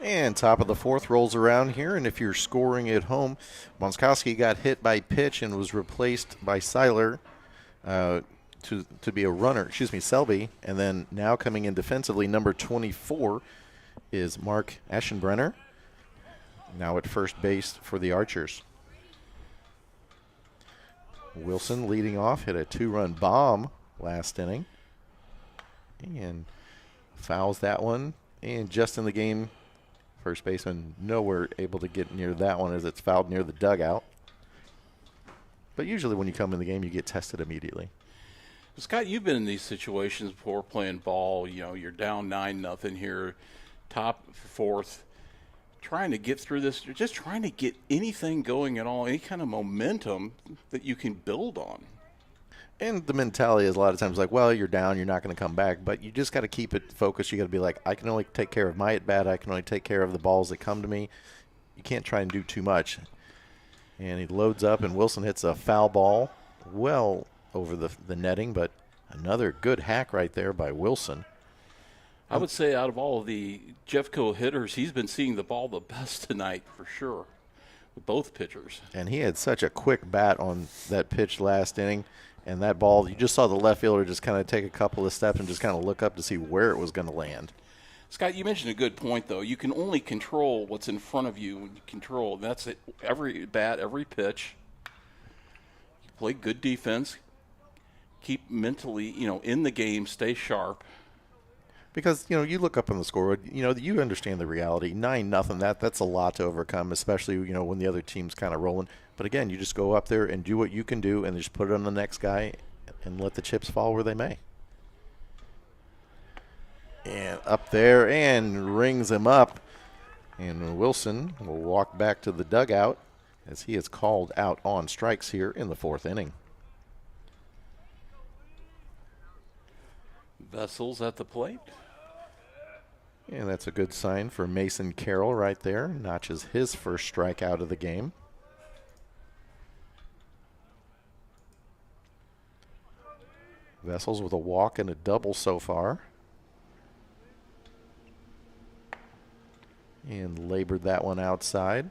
And top of the fourth rolls around here, and if you're scoring at home, Monskowski got hit by pitch and was replaced by Seiler to be a runner, Selby, and then now coming in defensively, number 24 is Mark Eschenbrenner, now at first base for the Archers. Wilson leading off, hit a 2-run bomb last inning, and fouls that one, and just in the game, first baseman nowhere able to get near that one as it's fouled near the dugout. But usually when you come in the game, you get tested immediately. Scott, you've been in these situations before playing ball. You know, you're down 9-0 here, top fourth, trying to get through this. You're just trying to get anything going at all, any kind of momentum that you can build on. And the mentality is a lot of times like, well, you're down, you're not going to come back. But you just got to keep it focused. You got to be like, I can only take care of my at-bat. I can only take care of the balls that come to me. You can't try and do too much. And he loads up, and Wilson hits a foul ball well over the netting. But another good hack right there by Wilson. I would say out of all of the Jeffco hitters, he's been seeing the ball the best tonight for sure with both pitchers. And he had such a quick bat on that pitch last inning. And that ball, you just saw the left fielder just kind of take a couple of steps and just kind of look up to see where it was going to land. Scott, you mentioned a good point, though. You can only control what's in front of you. That's it. Every bat, every pitch. You play good defense. Keep mentally, in the game. Stay sharp. Because, you look up on the scoreboard, you understand the reality. 9-0, that's a lot to overcome, especially, when the other team's kind of rolling. But, again, you just go up there and do what you can do and just put it on the next guy and let the chips fall where they may. And up there and rings him up. And Wilson will walk back to the dugout as he is called out on strikes here in the fourth inning. Vessels at the plate. And that's a good sign for Mason Carroll right there. Notches his first strikeout of the game. Vessels with a walk and a double so far. And labored that one outside.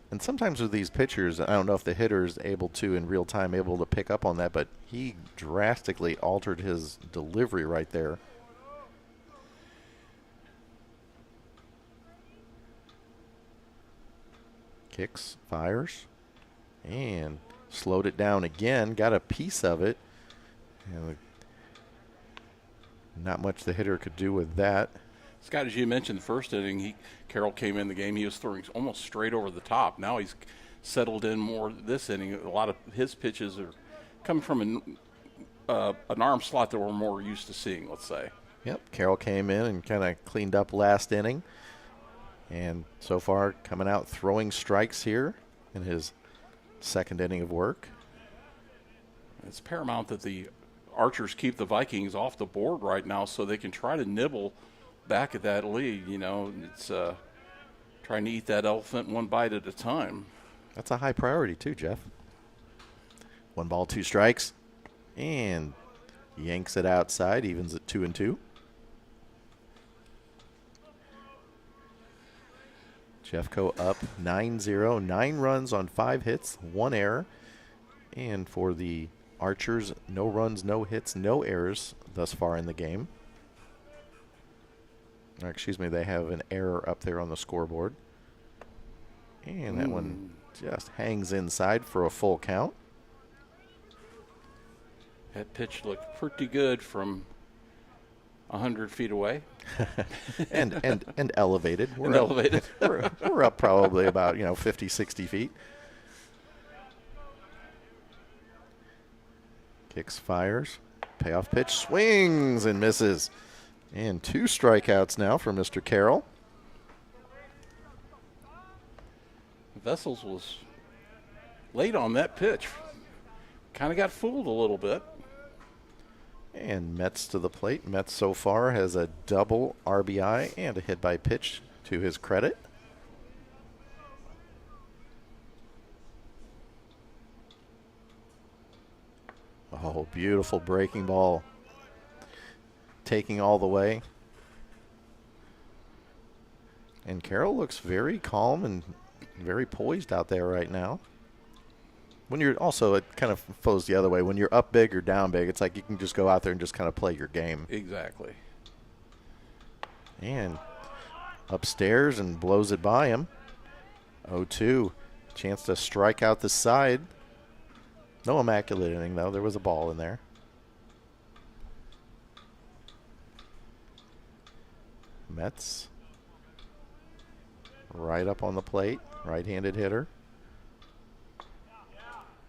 And sometimes with these pitchers, I don't know if the hitter is able to, in real time, able to pick up on that, but he drastically altered his delivery right there. Kicks, fires, and slowed it down again. Got a piece of it. And not much the hitter could do with that. Scott, as you mentioned, the first inning, Carroll came in the game. He was throwing almost straight over the top. Now he's settled in more this inning. A lot of his pitches are coming from an arm slot that we're more used to seeing, let's say. Yep, Carroll came in and kind of cleaned up last inning. And so far coming out throwing strikes here in his second inning of work. It's paramount that the Archers keep the Vikings off the board right now so they can try to nibble back at that lead. It's trying to eat that elephant one bite at a time. That's a high priority too, Jeff. 1 ball, 2 strikes, and yanks it outside, evens at 2-2. Jeffco up 9-0, 9 runs on 5 hits, 1 error. And for the Archers, no runs, no hits, no errors thus far in the game. Or excuse me, they have an error up there on the scoreboard. And that one just hangs inside for a full count. That pitch looked pretty good from 100 feet away. and elevated. Elevated. We're up probably about 50, 60 feet. Kicks, fires, Payoff pitch swings and misses. And 2 strikeouts now for Mr. Carroll. Vessels was late on that pitch. Kind of got fooled a little bit. And Metz to the plate. Metz so far has a double RBI and a hit by pitch to his credit. Oh, beautiful breaking ball. Taking all the way. And Carroll looks very calm and very poised out there right now. When you're also, it kind of flows the other way. When you're up big or down big, it's like you can just go out there and just kind of play your game. Exactly. And upstairs and blows it by him. 0-2. Chance to strike out the side. No immaculate inning, though. There was a ball in there. Metz. Right up on the plate. Right-handed hitter.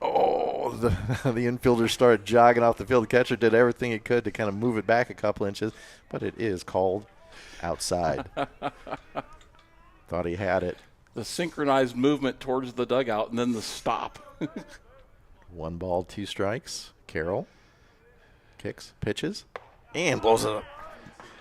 Oh, the infielder started jogging off the field. The catcher did everything he could to kind of move it back a couple inches, but it is called outside. Thought he had it. The synchronized movement towards the dugout and then the stop. 1 ball, 2 strikes. Carroll kicks, pitches, and blows it up.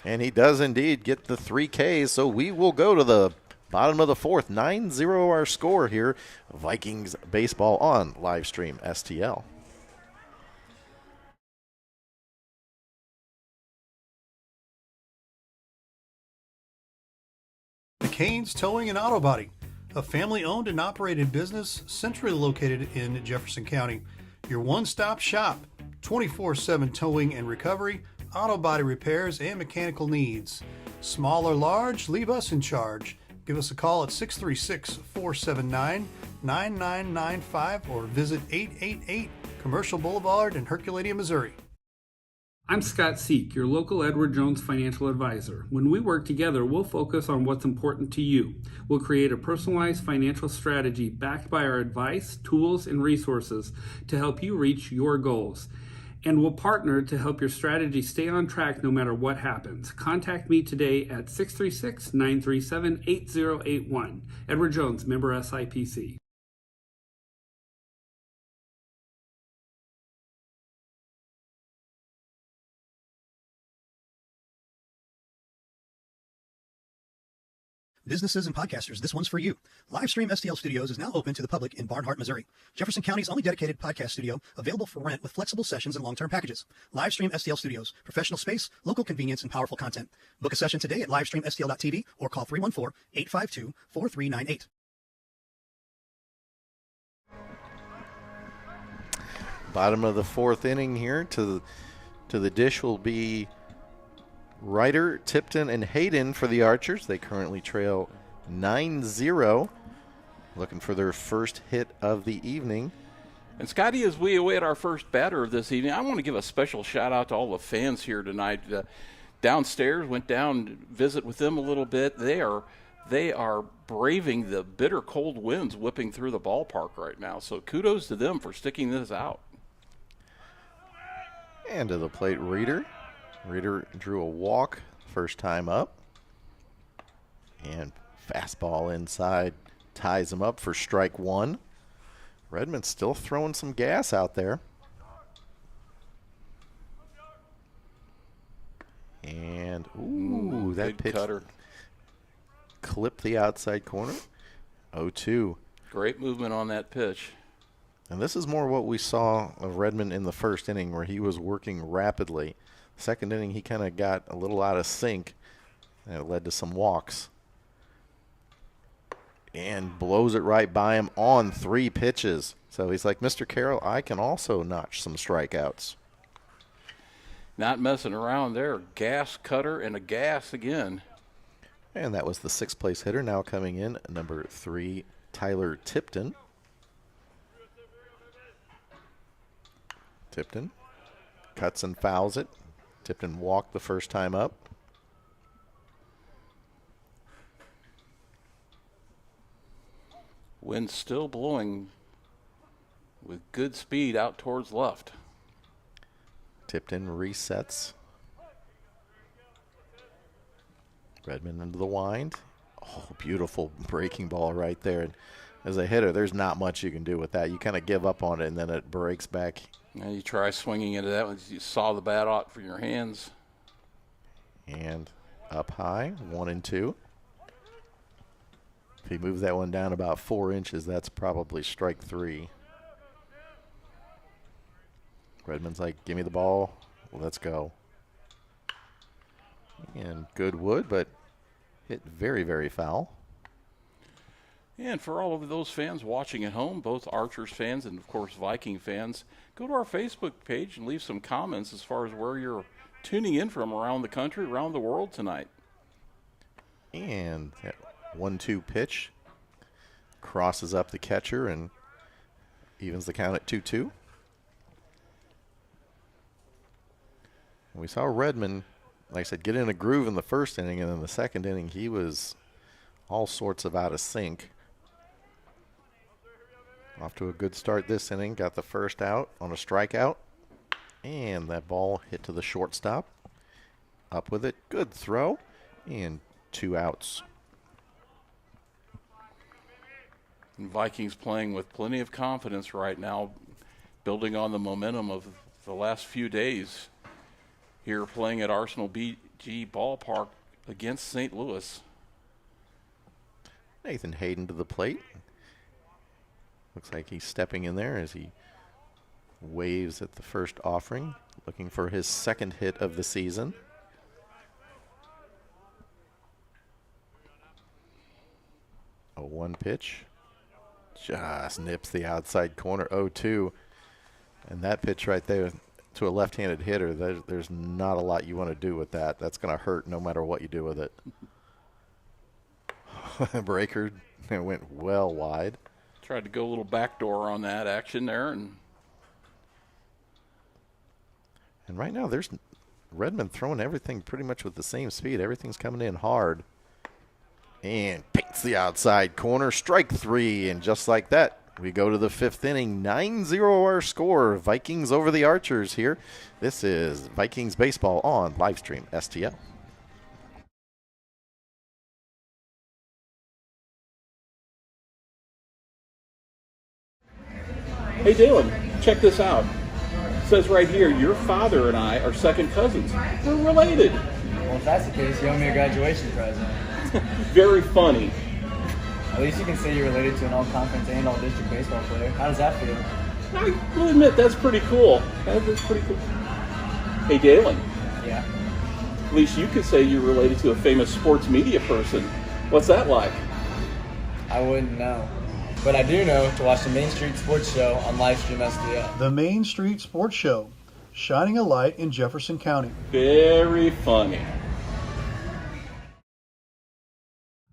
And he does indeed get the 3 Ks, so we will go to the bottom of the 4th. 9-0 our score here. Vikings baseball on Livestream STL. McCain's Towing and Auto Body, a family-owned and operated business centrally located in Jefferson County. Your one-stop shop, 24/7 towing and recovery, auto body repairs, and mechanical needs. Small or large, leave us in charge. Give us a call at 636-479-9995 or visit 888 Commercial Boulevard in Herculaneum, Missouri. I'm Scott Seek, your local Edward Jones financial advisor. When we work together, we'll focus on what's important to you. We'll create a personalized financial strategy backed by our advice, tools, and resources to help you reach your goals. And we'll partner to help your strategy stay on track no matter what happens. Contact me today at 636-937-8081. Edward Jones, member SIPC. Businesses and podcasters, this one's for you. Livestream STL Studios is now open to the public in Barnhart, Missouri. Jefferson County's only dedicated podcast studio, available for rent with flexible sessions and long-term packages. Livestream STL Studios, professional space, local convenience, and powerful content. Book a session today at livestreamstl.tv or call 314-852-4398. Bottom of the 4th inning here. To the dish will be Ryder, Tipton, and Hayden for the Archers. They currently trail 9-0. Looking for their first hit of the evening. And Scotty, as we await our first batter of this evening, I want to give a special shout out to all the fans here tonight. Downstairs, went down, visit with them a little bit. They are braving the bitter cold winds whipping through the ballpark right now. So kudos to them for sticking this out. And to the plate, Reeder. Reeder drew a walk first time up. And fastball inside ties him up for strike 1. Redmond's still throwing some gas out there. And, ooh, that pitch cutter clipped the outside corner. 0-2. Great movement on that pitch. And this is more what we saw of Redmond in the first inning, where he was working rapidly. Second inning, he kind of got a little out of sync, and it led to some walks. And blows it right by him on 3 pitches. So he's like, Mr. Carroll, I can also notch some strikeouts. Not messing around there. Gas cutter and a gas again. And that was the 6th place hitter. Now coming in, number 3, Tyler Tipton. Tipton cuts and fouls it. Tipton walked the first time up. Wind still blowing with good speed out towards left. Tipton resets. Redmond into the wind. Oh, beautiful breaking ball right there. And as a hitter, there's not much you can do with that. You kind of give up on it, and then it breaks back. Now you try swinging into that one. You saw the bat out for your hands. And up high, 1-2. If he moves that one down about 4 inches, that's probably strike 3. Redmond's like, give me the ball. Let's go. And good wood, but hit very, very foul. And for all of those fans watching at home, both Archers fans and, of course, Viking fans, go to our Facebook page and leave some comments as far as where you're tuning in from around the country, around the world tonight. And that 1-2 pitch crosses up the catcher and evens the count at 2-2. We saw Redmond, like I said, get in a groove in the first inning, and in the second inning he was all sorts of out of sync. Off to a good start this inning. Got the first out on a strikeout. And that ball hit to the shortstop. Up with it. Good throw. And 2 outs. And Vikings playing with plenty of confidence right now, building on the momentum of the last few days here playing at Arsenal BG Ballpark against St. Louis. Nathan Hayden to the plate. Looks like he's stepping in there as he waves at the first offering, looking for his second hit of the season. A 1 pitch. Just nips the outside corner, 0-2. And that pitch right there to a left-handed hitter, there's not a lot you want to do with that. That's going to hurt no matter what you do with it. Breaker went well wide. Tried to go a little backdoor on that action there. And right now there's Redmond throwing everything pretty much with the same speed. Everything's coming in hard. And paints the outside corner, strike 3. And just like that, we go to the 5th inning. 9-0 our score. Vikings over the Archers here. This is Vikings Baseball on Livestream STL. hey, Dalen, check this out. It says right here, your father and I are second cousins. We're related. Well, if that's the case, you owe me a graduation present. Very funny. At least you can say you're related to an all-conference and all-district baseball player. How does that feel? I will admit, that's pretty cool. That's pretty cool. Hey, Dalen. Yeah? At least you could say you're related to a famous sports media person. What's that like? I wouldn't know. But I do know to watch the Main Street Sports Show on Livestream STL. The Main Street Sports Show, shining a light in Jefferson County. Very funny.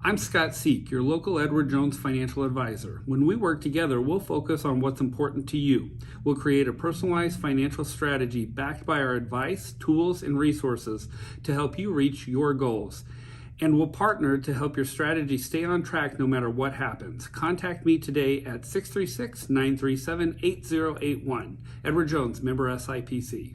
I'm Scott Seek, your local Edward Jones financial advisor. When we work together, we'll focus on what's important to you. We'll create a personalized financial strategy backed by our advice, tools, and resources to help you reach your goals. And we'll partner to help your strategy stay on track no matter what happens. Contact me today at 636-937-8081. Edward Jones, member SIPC.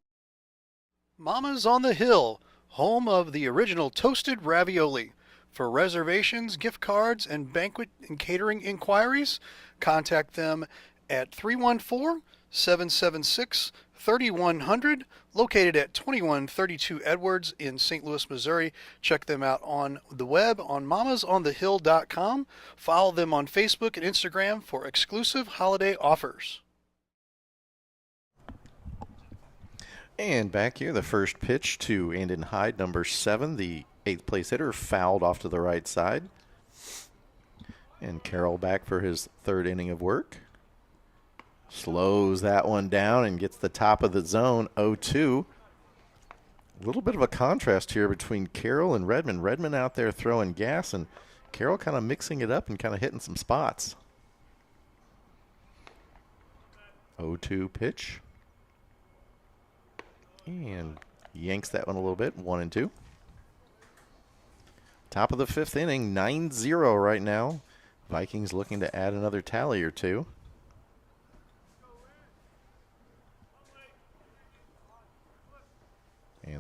Mama's on the Hill, home of the original toasted ravioli. For reservations, gift cards, and banquet and catering inquiries, contact them at 314-776-3100, located at 2132 Edwards in St. Louis, Missouri. Check them out on the web on mamasonthehill.com. Follow them on Facebook and Instagram for exclusive holiday offers. And back here, the first pitch to Andon Hyde, number 7, the 8th place hitter, fouled off to the right side. And Carroll back for his 3rd inning of work. Slows that one down and gets the top of the zone, 0-2. A little bit of a contrast here between Carroll and Redmond. Redmond out there throwing gas, and Carroll kind of mixing it up and kind of hitting some spots. 0-2 pitch. And yanks that one a little bit, 1-2. Top of the 5th inning, 9-0 right now. Vikings looking to add another tally or two.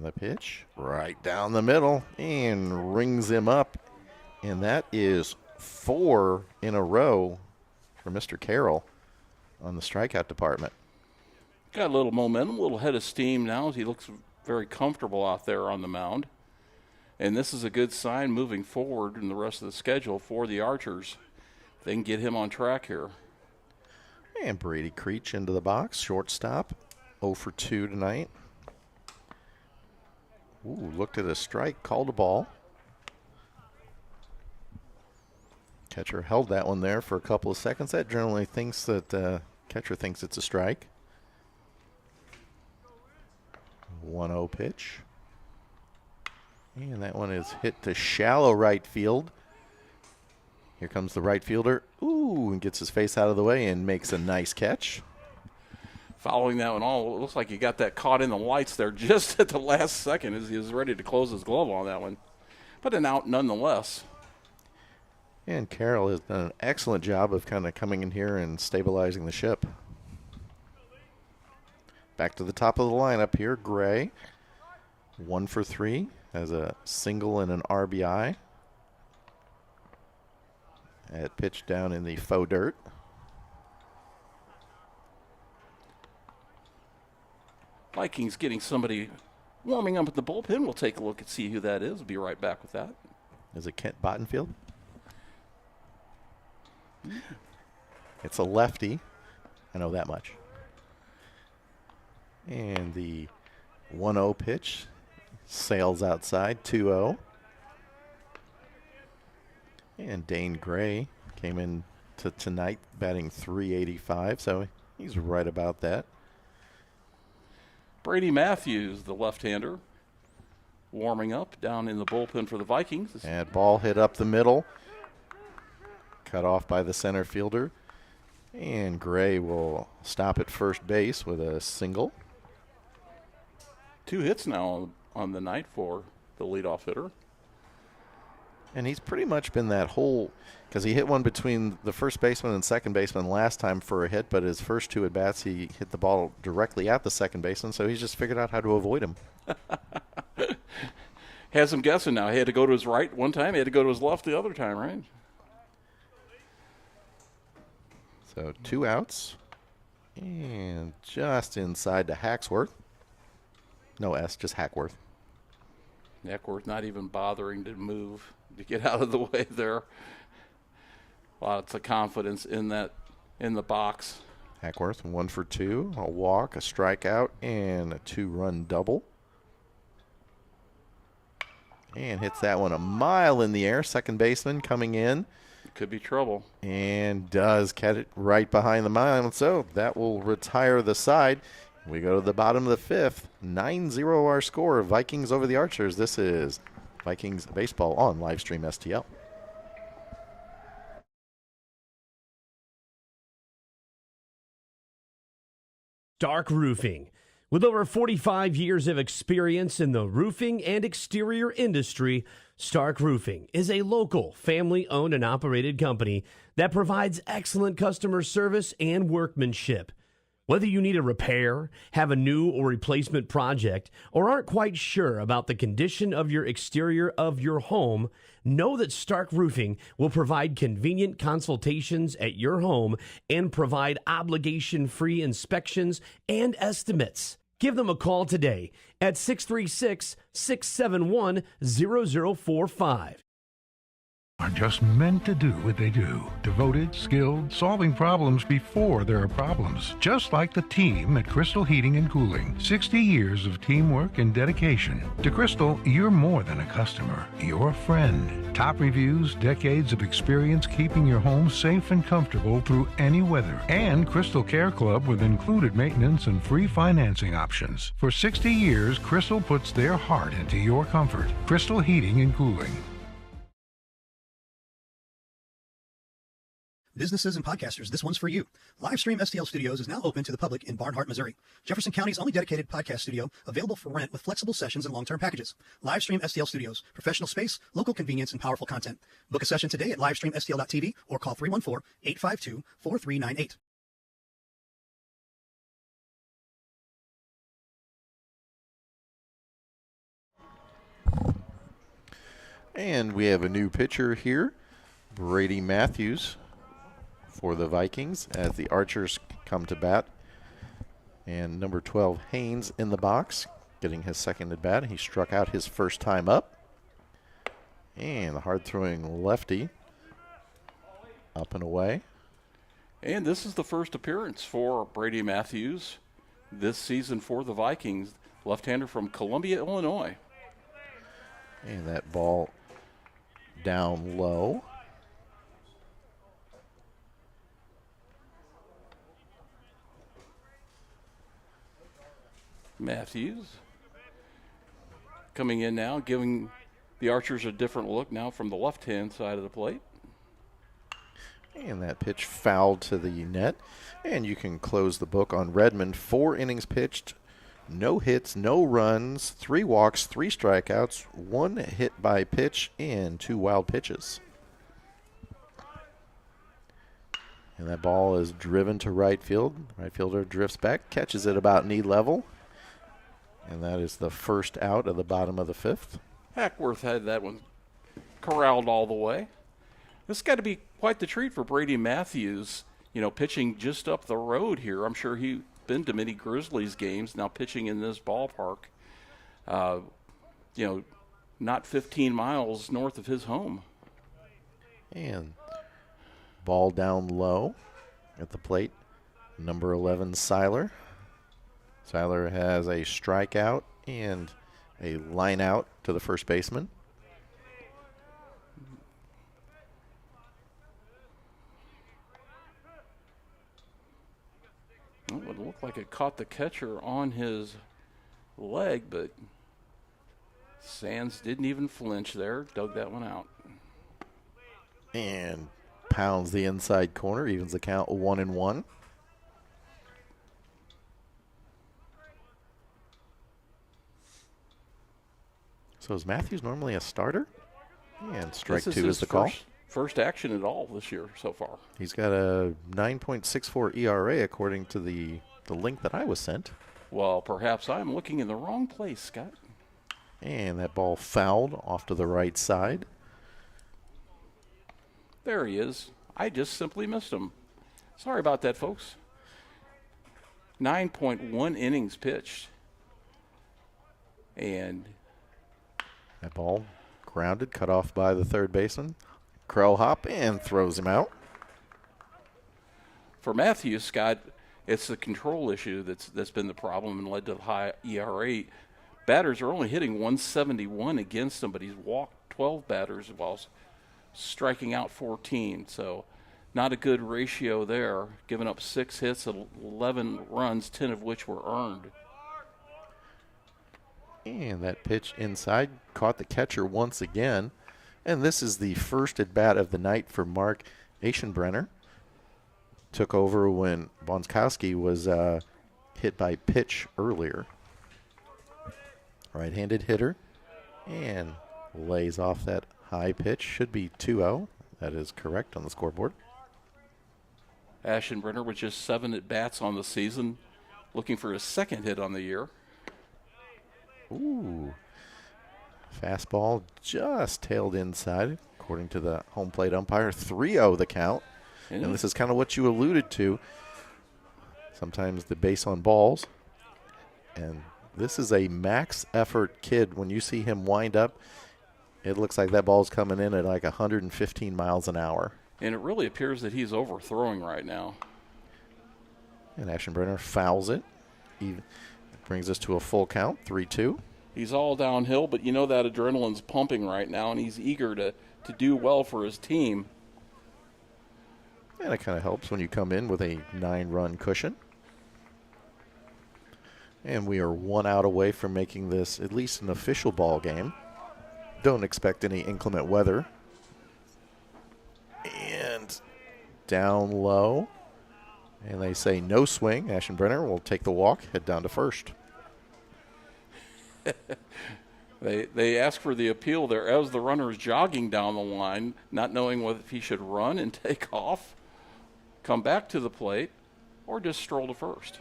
And the pitch right down the middle and rings him up. And that is 4 in a row for Mr. Carroll on the strikeout department. Got a little momentum, a little head of steam now. He looks very comfortable out there on the mound. And this is a good sign moving forward in the rest of the schedule for the Archers. They can get him on track here. And Brady Creech into the box, shortstop, 0 for 2 tonight. Ooh, looked at a strike, called a ball. Catcher held that one there for a couple of seconds. That generally thinks that catcher thinks it's a strike. 1-0 pitch. And that one is hit to shallow right field. Here comes the right fielder. Ooh, and gets his face out of the way and makes a nice catch. Following that one all, it looks like he got that caught in the lights there just at the last second as he was ready to close his glove on that one. But an out nonetheless. And Carroll has done an excellent job of kind of coming in here and stabilizing the ship. Back to the top of the lineup here, Gray. 1 for 3, has a single and an RBI. At pitch down in the faux dirt. Vikings getting somebody warming up at the bullpen. We'll take a look and see who that is. We'll be right back with that. Is it Kent Bottenfield? It's a lefty. I know that much. And the 1-0 pitch sails outside, 2-0. And Dane Gray came in to tonight batting .385, so he's right about that. Brady Matthews, the left-hander, warming up down in the bullpen for the Vikings. And ball hit up the middle. Cut off by the center fielder. And Gray will stop at first base with a single. 2 hits now on the night for the leadoff hitter. And he's pretty much been that whole, because he hit one between the first baseman and second baseman last time for a hit, but his first 2 at-bats, he hit the ball directly at the second baseman, so he's just figured out how to avoid him. Has him guessing now. He had to go to his right one time. He had to go to his left the other time, right? So 2 outs. And just inside to Hacksworth. No S, just Hackworth. Hackworth not even bothering to move to get out of the way there. Lots of confidence in that, in the box. Hackworth 1 for 2, a walk, a strikeout, and a 2-run double. And hits that one a mile in the air. Second baseman coming in. Could be trouble. And does catch it right behind the mound. So that will retire the side. We go to the bottom of the 5th. 9-0 our score. Vikings over the Archers. This is Vikings Baseball on Livestream STL. Stark Roofing. With over 45 years of experience in the roofing and exterior industry, Stark Roofing is a local, family-owned and operated company that provides excellent customer service and workmanship. Whether you need a repair, have a new or replacement project, or aren't quite sure about the condition of your exterior of your home, know that Stark Roofing will provide convenient consultations at your home and provide obligation-free inspections and estimates. Give them a call today at 636-671-0045. Are just meant to do what they do. Devoted, skilled, solving problems before there are problems. Just like the team at Crystal Heating and Cooling. 60 years of teamwork and dedication. To Crystal, you're more than a customer. You're a friend. Top reviews, decades of experience keeping your home safe and comfortable through any weather. And Crystal Care Club with included maintenance and free financing options. For 60 years, Crystal puts their heart into your comfort. Crystal Heating and Cooling. Businesses and podcasters, this one's for you. Livestream STL Studios is now open to the public in Barnhart, Missouri. Jefferson County's only dedicated podcast studio, available for rent with flexible sessions and long-term packages. Livestream STL Studios, professional space, local convenience, and powerful content. Book a session today at livestreamstl.tv or call 314-852-4398. And we have a new pitcher here, Brady Matthews for the Vikings as the Archers come to bat. And number 12, Haynes, in the box, getting his second at bat. He struck out his first time up. And the hard-throwing lefty up and away. And this is the first appearance for Brady Matthews this season for the Vikings, left-hander from Columbia, Illinois. And that ball down low. Matthews coming in now, giving the Archers a different look now from the left-hand side of the plate. And that pitch fouled to the net. And you can close the book on Redmond. 4 innings pitched, no hits, no runs, 3 walks, 3 strikeouts, 1 hit by pitch, and 2 wild pitches. And that ball is driven to right field. Right fielder drifts back, catches it about knee level. And that is the first out of the bottom of the 5th. Hackworth had that one corralled all the way. This got to be quite the treat for Brady Matthews, pitching just up the road here. I'm sure he's been to many Grizzlies games, now pitching in this ballpark, not 15 miles north of his home. And ball down low at the plate. Number 11, Seiler. Seiler has a strikeout and a line out to the first baseman. It would look like it caught the catcher on his leg, but Sands didn't even flinch there, dug that one out. And pounds the inside corner, evens the count 1-1. So is Matthews normally a starter? And strike 2 is the call. First action at all this year so far. He's got a 9.64 ERA according to the link that I was sent. Well, perhaps I'm looking in the wrong place, Scott. And that ball fouled off to the right side. There he is. I just simply missed him. Sorry about that, folks. 9.1 innings pitched. And that ball grounded, cut off by the third baseman. Crow hop and throws him out. For Matthews, Scott, it's the control issue that's been the problem and led to the high ERA. Batters are only hitting 171 against him, but he's walked 12 batters while striking out 14. So not a good ratio there, giving up 6 hits, 11 runs, 10 of which were earned. And that pitch inside caught the catcher once again. And this is the first at bat of the night for Mark Aschenbrenner. Took over when Bonskowski was hit by pitch earlier. Right-handed hitter. And lays off that high pitch. Should be 2-0. That is correct on the scoreboard. Aschenbrenner with just 7 at-bats on the season, looking for his second hit on the year. Ooh. Fastball just tailed inside, according to the home plate umpire. 3-0 the count. And this is kind of what you alluded to. Sometimes the base on balls. And this is a max effort kid. When you see him wind up, it looks like that ball's coming in at like 115 miles an hour. And it really appears that he's overthrowing right now. And Aschenbrenner fouls it. He brings us to a full count, 3-2. He's all downhill, but that adrenaline's pumping right now, and he's eager to do well for his team. And it kind of helps when you come in with a 9-run cushion. And we are 1 out away from making this at least an official ball game. Don't expect any inclement weather. And down low. And they say no swing. Aschenbrenner will take the walk, head down to first. They ask for the appeal there as the runner is jogging down the line, not knowing whether he should run and take off, come back to the plate, or just stroll to first.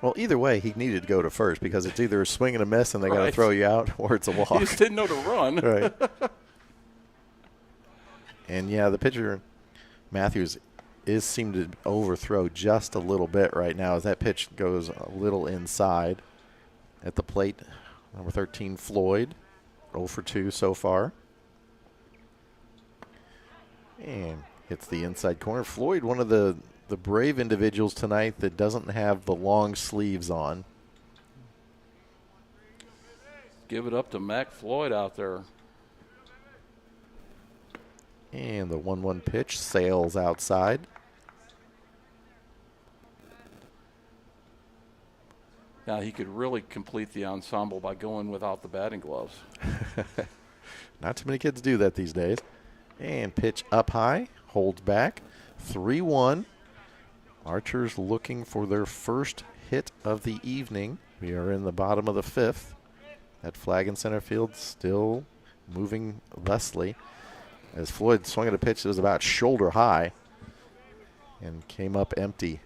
Well, either way, he needed to go to first because it's either a swing and a miss and they got to Right. throw you out, or it's a walk. He just didn't know to run. Right. And, yeah, the pitcher, Matthews, seemed to overthrow just a little bit right now as that pitch goes a little inside. At the plate, number 13, Floyd, 0 for 2 so far. And hits the inside corner. Floyd, one of the brave individuals tonight that doesn't have the long sleeves on. Give it up to Mac Floyd out there. And the 1-1 pitch sails outside. Now he could really complete the ensemble by going without the batting gloves. Not too many kids do that these days. And pitch up high, holds back, 3-1. Archers looking for their first hit of the evening. We are in the bottom of the 5th. That flag in center field still moving Leslie. As Floyd swung at a pitch that was about shoulder high and came up empty.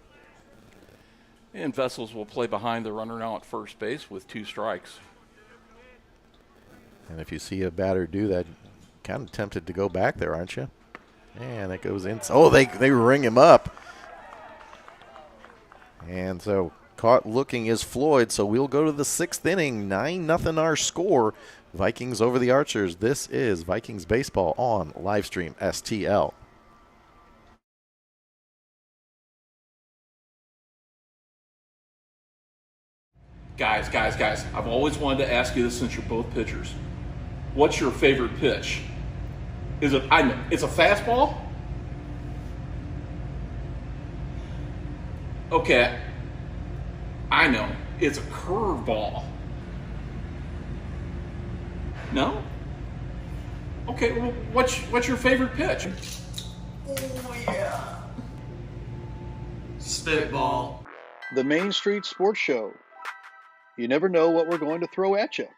And Vessels will play behind the runner now at first base with 2 strikes. And if you see a batter do that, kind of tempted to go back there, aren't you? And it goes in. Oh, they ring him up. And so caught looking is Floyd. So we'll go to the 6th inning. 9-0 our score. Vikings over the Archers. This is Vikings baseball on Livestream STL. Guys, I've always wanted to ask you this since you're both pitchers. What's your favorite pitch? It's a fastball? Okay, I know. It's a curveball. No? Okay, well, what's your favorite pitch? Oh, yeah. Spitball. The Main Street Sports Show. You never know what we're going to throw at you.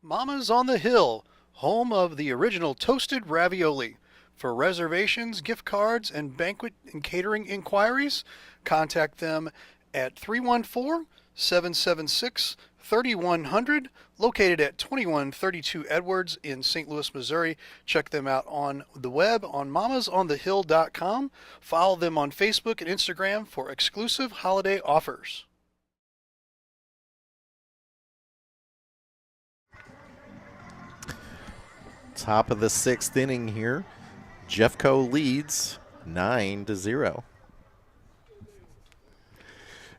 Mama's on the Hill, home of the original toasted ravioli. For reservations, gift cards, and banquet and catering inquiries, contact them at 314-776-3100, located at 2132 Edwards in St. Louis, Missouri. Check them out on the web on mamasonthehill.com. Follow them on Facebook and Instagram for exclusive holiday offers. Top of the 6th inning here. Jeffco leads 9-0.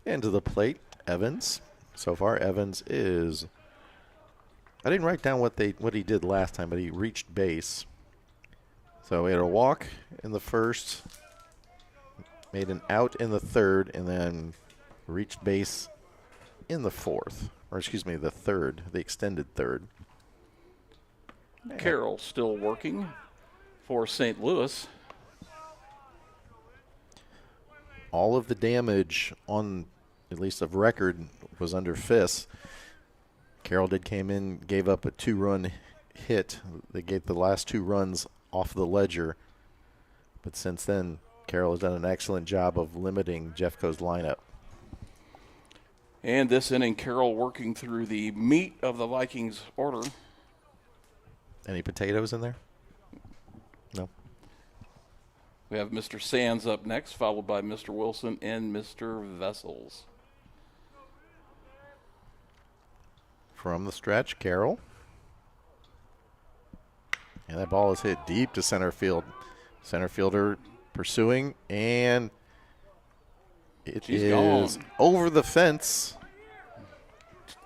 And to the plate, Evans. So far, Evans is, I didn't write down what he did last time, but he reached base. So he had a walk in the first, made an out in the 3rd, and then reached base in the 4th. Or excuse me, the 3rd, the extended 3rd. Carroll still working for St. Louis. All of the damage on, at least of record, was under Fiss. Carroll came in, gave up a 2-run hit. They gave the last 2 runs off the ledger. But since then, Carroll has done an excellent job of limiting Jeffco's lineup. And this inning, Carroll working through the meat of the Vikings order. Any potatoes in there? No. We have Mr. Sands up next, followed by Mr. Wilson and Mr. Vessels. From the stretch, Carroll. And that ball is hit deep to center field. Center fielder pursuing, and She's is gone. over the fence.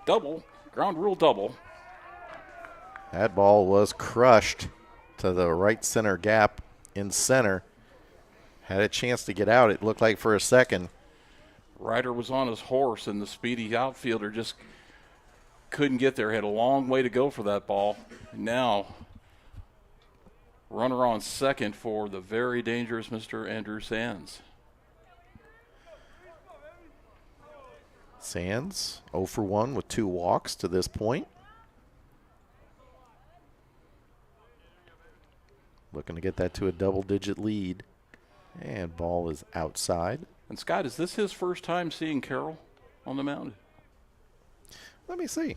Double, ground rule double. That ball was crushed to the right center gap in center. Had a chance to get out, it looked like, for a second. Ryder was on his horse, and the speedy outfielder just couldn't get there. Had a long way to go for that ball. Now, runner on second for the very dangerous Mr. Andrew Sands. Sands 0 for 1 with 2 walks to this point. Looking to get that to a double-digit lead. And ball is outside. And Scott, is this his first time seeing Carroll on the mound? Let me see.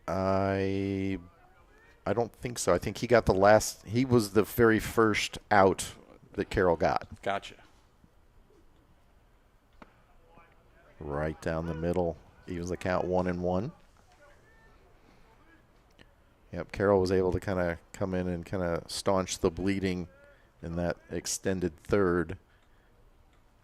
I don't think so. I think he got he was the very first out that Carroll got. Gotcha. Right down the middle. Evens the count 1-1. Yep, Carroll was able to kind of come in and kind of staunch the bleeding in that extended third.